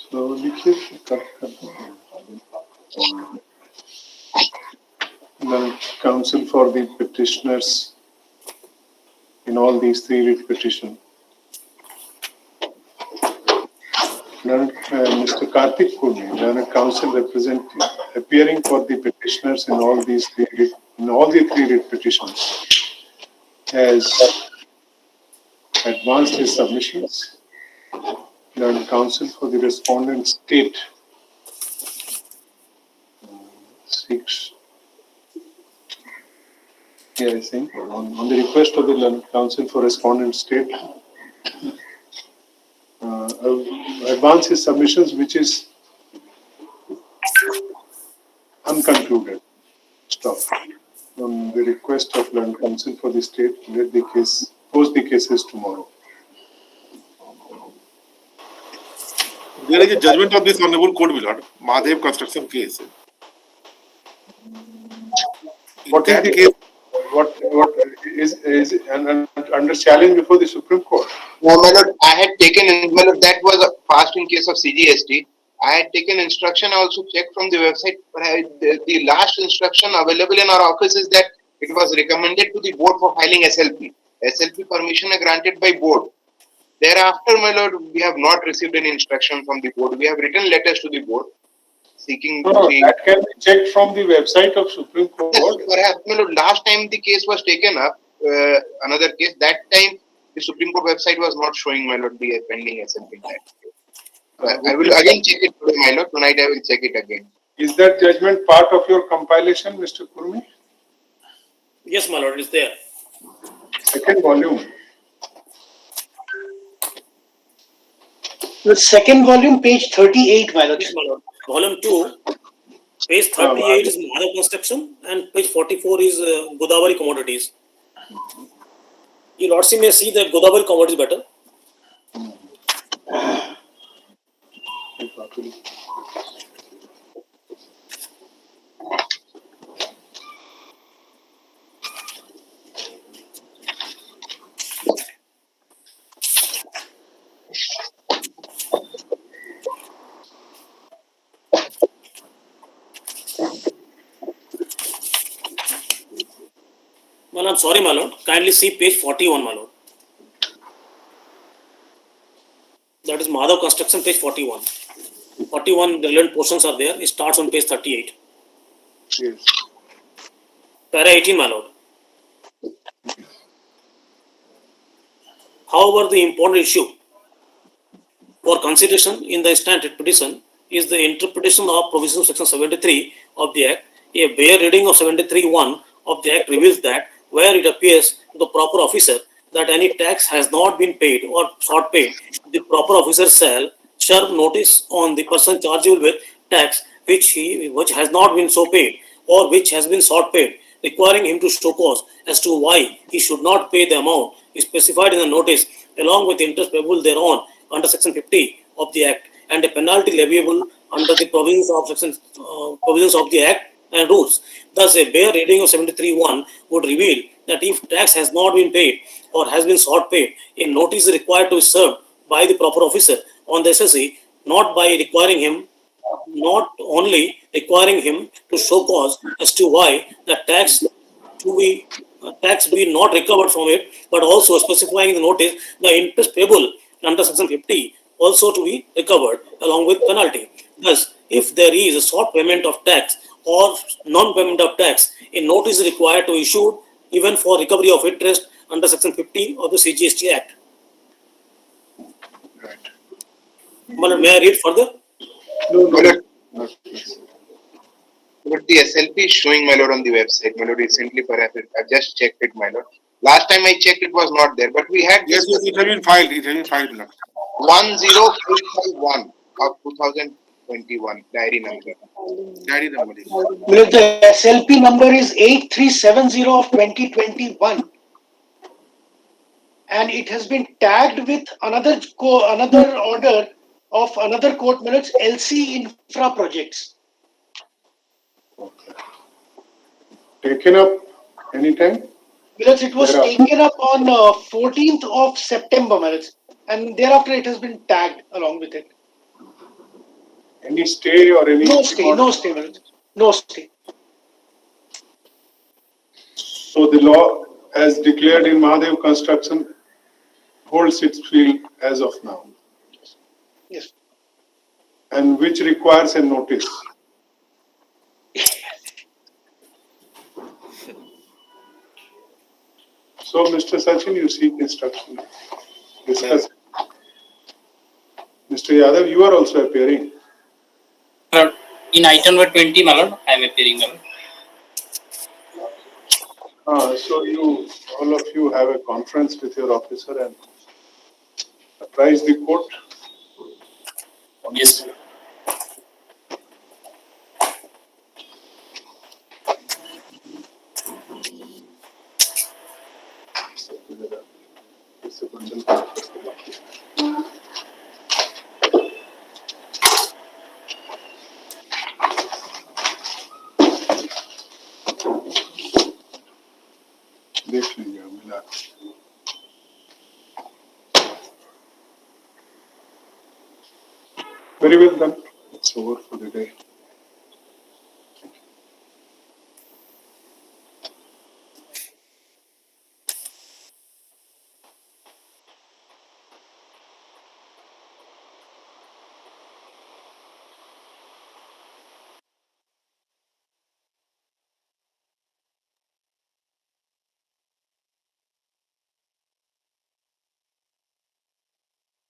So लिखिए cut कर दो. The counsel for the petitioners in all these three writ petitions. Mr. Karthik Kurmi, learned counsel representing, appearing for the petitioners in all the three writ petitions, has advanced his submissions. Learned counsel for the respondent state seeks, I think, on the request of the learned counsel for respondent state, advance his submissions, which is unconcluded. Stop. On the request of learned counsel for the state, let the case, post the cases tomorrow. There is a judgment of this honorable court, my lord, Madhav construction case. What is the what is under challenge before the Supreme Court? No, my lord, I had taken, my lord, that was passed in case of CGST. I had taken instruction, I also checked from the website, but the last instruction available in our office is that it was recommended to the board for filing SLP. SLP permission are granted by board. Thereafter, my lord, we have not received any instruction from the board. We have written letters to the board seeking that can be checked from the website of Supreme Court. Yes, perhaps, my lord, last time the case was taken up, another case, that time the Supreme Court website was not showing, my lord, the pending SLP in that case. I will again check it today, my lord. Tonight I will check it again. Is that judgment part of your compilation, Mr. Kurmi? Yes, my lord, it's there. Second volume. The second volume, page 38, my lord. Yes, my lord. Volume 2, page 38 is Madhav Construction and page 44 is Godavari Commodities. You lordship may see that Godavari Commodities better. Well, I'm sorry, my lord. Kindly see page 41, my lord. That is Madhav Construction, page 41. 41 relevant portions are there. It starts on page 38. Yes. Para 18, my lord. However, the important issue for consideration in the instant petition is the interpretation of provision of section 73 of the Act. A bare reading of 73(1) of the Act reveals that where it appears to the proper officer that any tax has not been paid or sought paid, the proper officer shall serve notice on the person chargeable with tax which has not been so paid or which has been sought paid, requiring him to show cause as to why he should not pay the amount specified in the notice, along with interest payable thereon under section 50 of the Act, and a penalty leviable under the provisions of the Act and rules. Thus, a bare reading of 73(1) would reveal that if tax has not been paid or has been sought paid, a notice is required to be served by the proper officer on the assessee, not only requiring him to show cause as to why the tax be not recovered from it, but also specifying in the notice the interest payable under section 50 also to be recovered along with penalty. Thus, if there is a short payment of tax or non-payment of tax, a notice is required to issue even for recovery of interest under section 50 of the CGST Act. Right. May I read further? No. But the SLP is showing, my lord, on the website. My lord, recently, perhaps I just checked it, my lord. Last time I checked, it was not there. But we had Yes, yes, it has been filed. It has been filed, my lord. 10551 of 2021 diary number. Diary number is. Well, the SLP number is 8370 of 2021. And it has been tagged with another order of another court minutes, LC Infra Projects. Taken up anytime? Because it was Thereafter. taken up on 14th of September, Maharaj, and thereafter it has been tagged along with it. Any stay or any? No stay, Maharaj. No stay. So the law as declared in Mahadev construction holds its field as of now. Yes. And which requires a notice. So, Mr. Sachin, you seek instruction. Discuss. Mr. Yadav, you are also appearing. In item number 20, my lord, I am appearing, my lord. So all of you have a conference with your officer and apprise the court. Yes. देख लीजिए मिला Very well done. It's over for the day.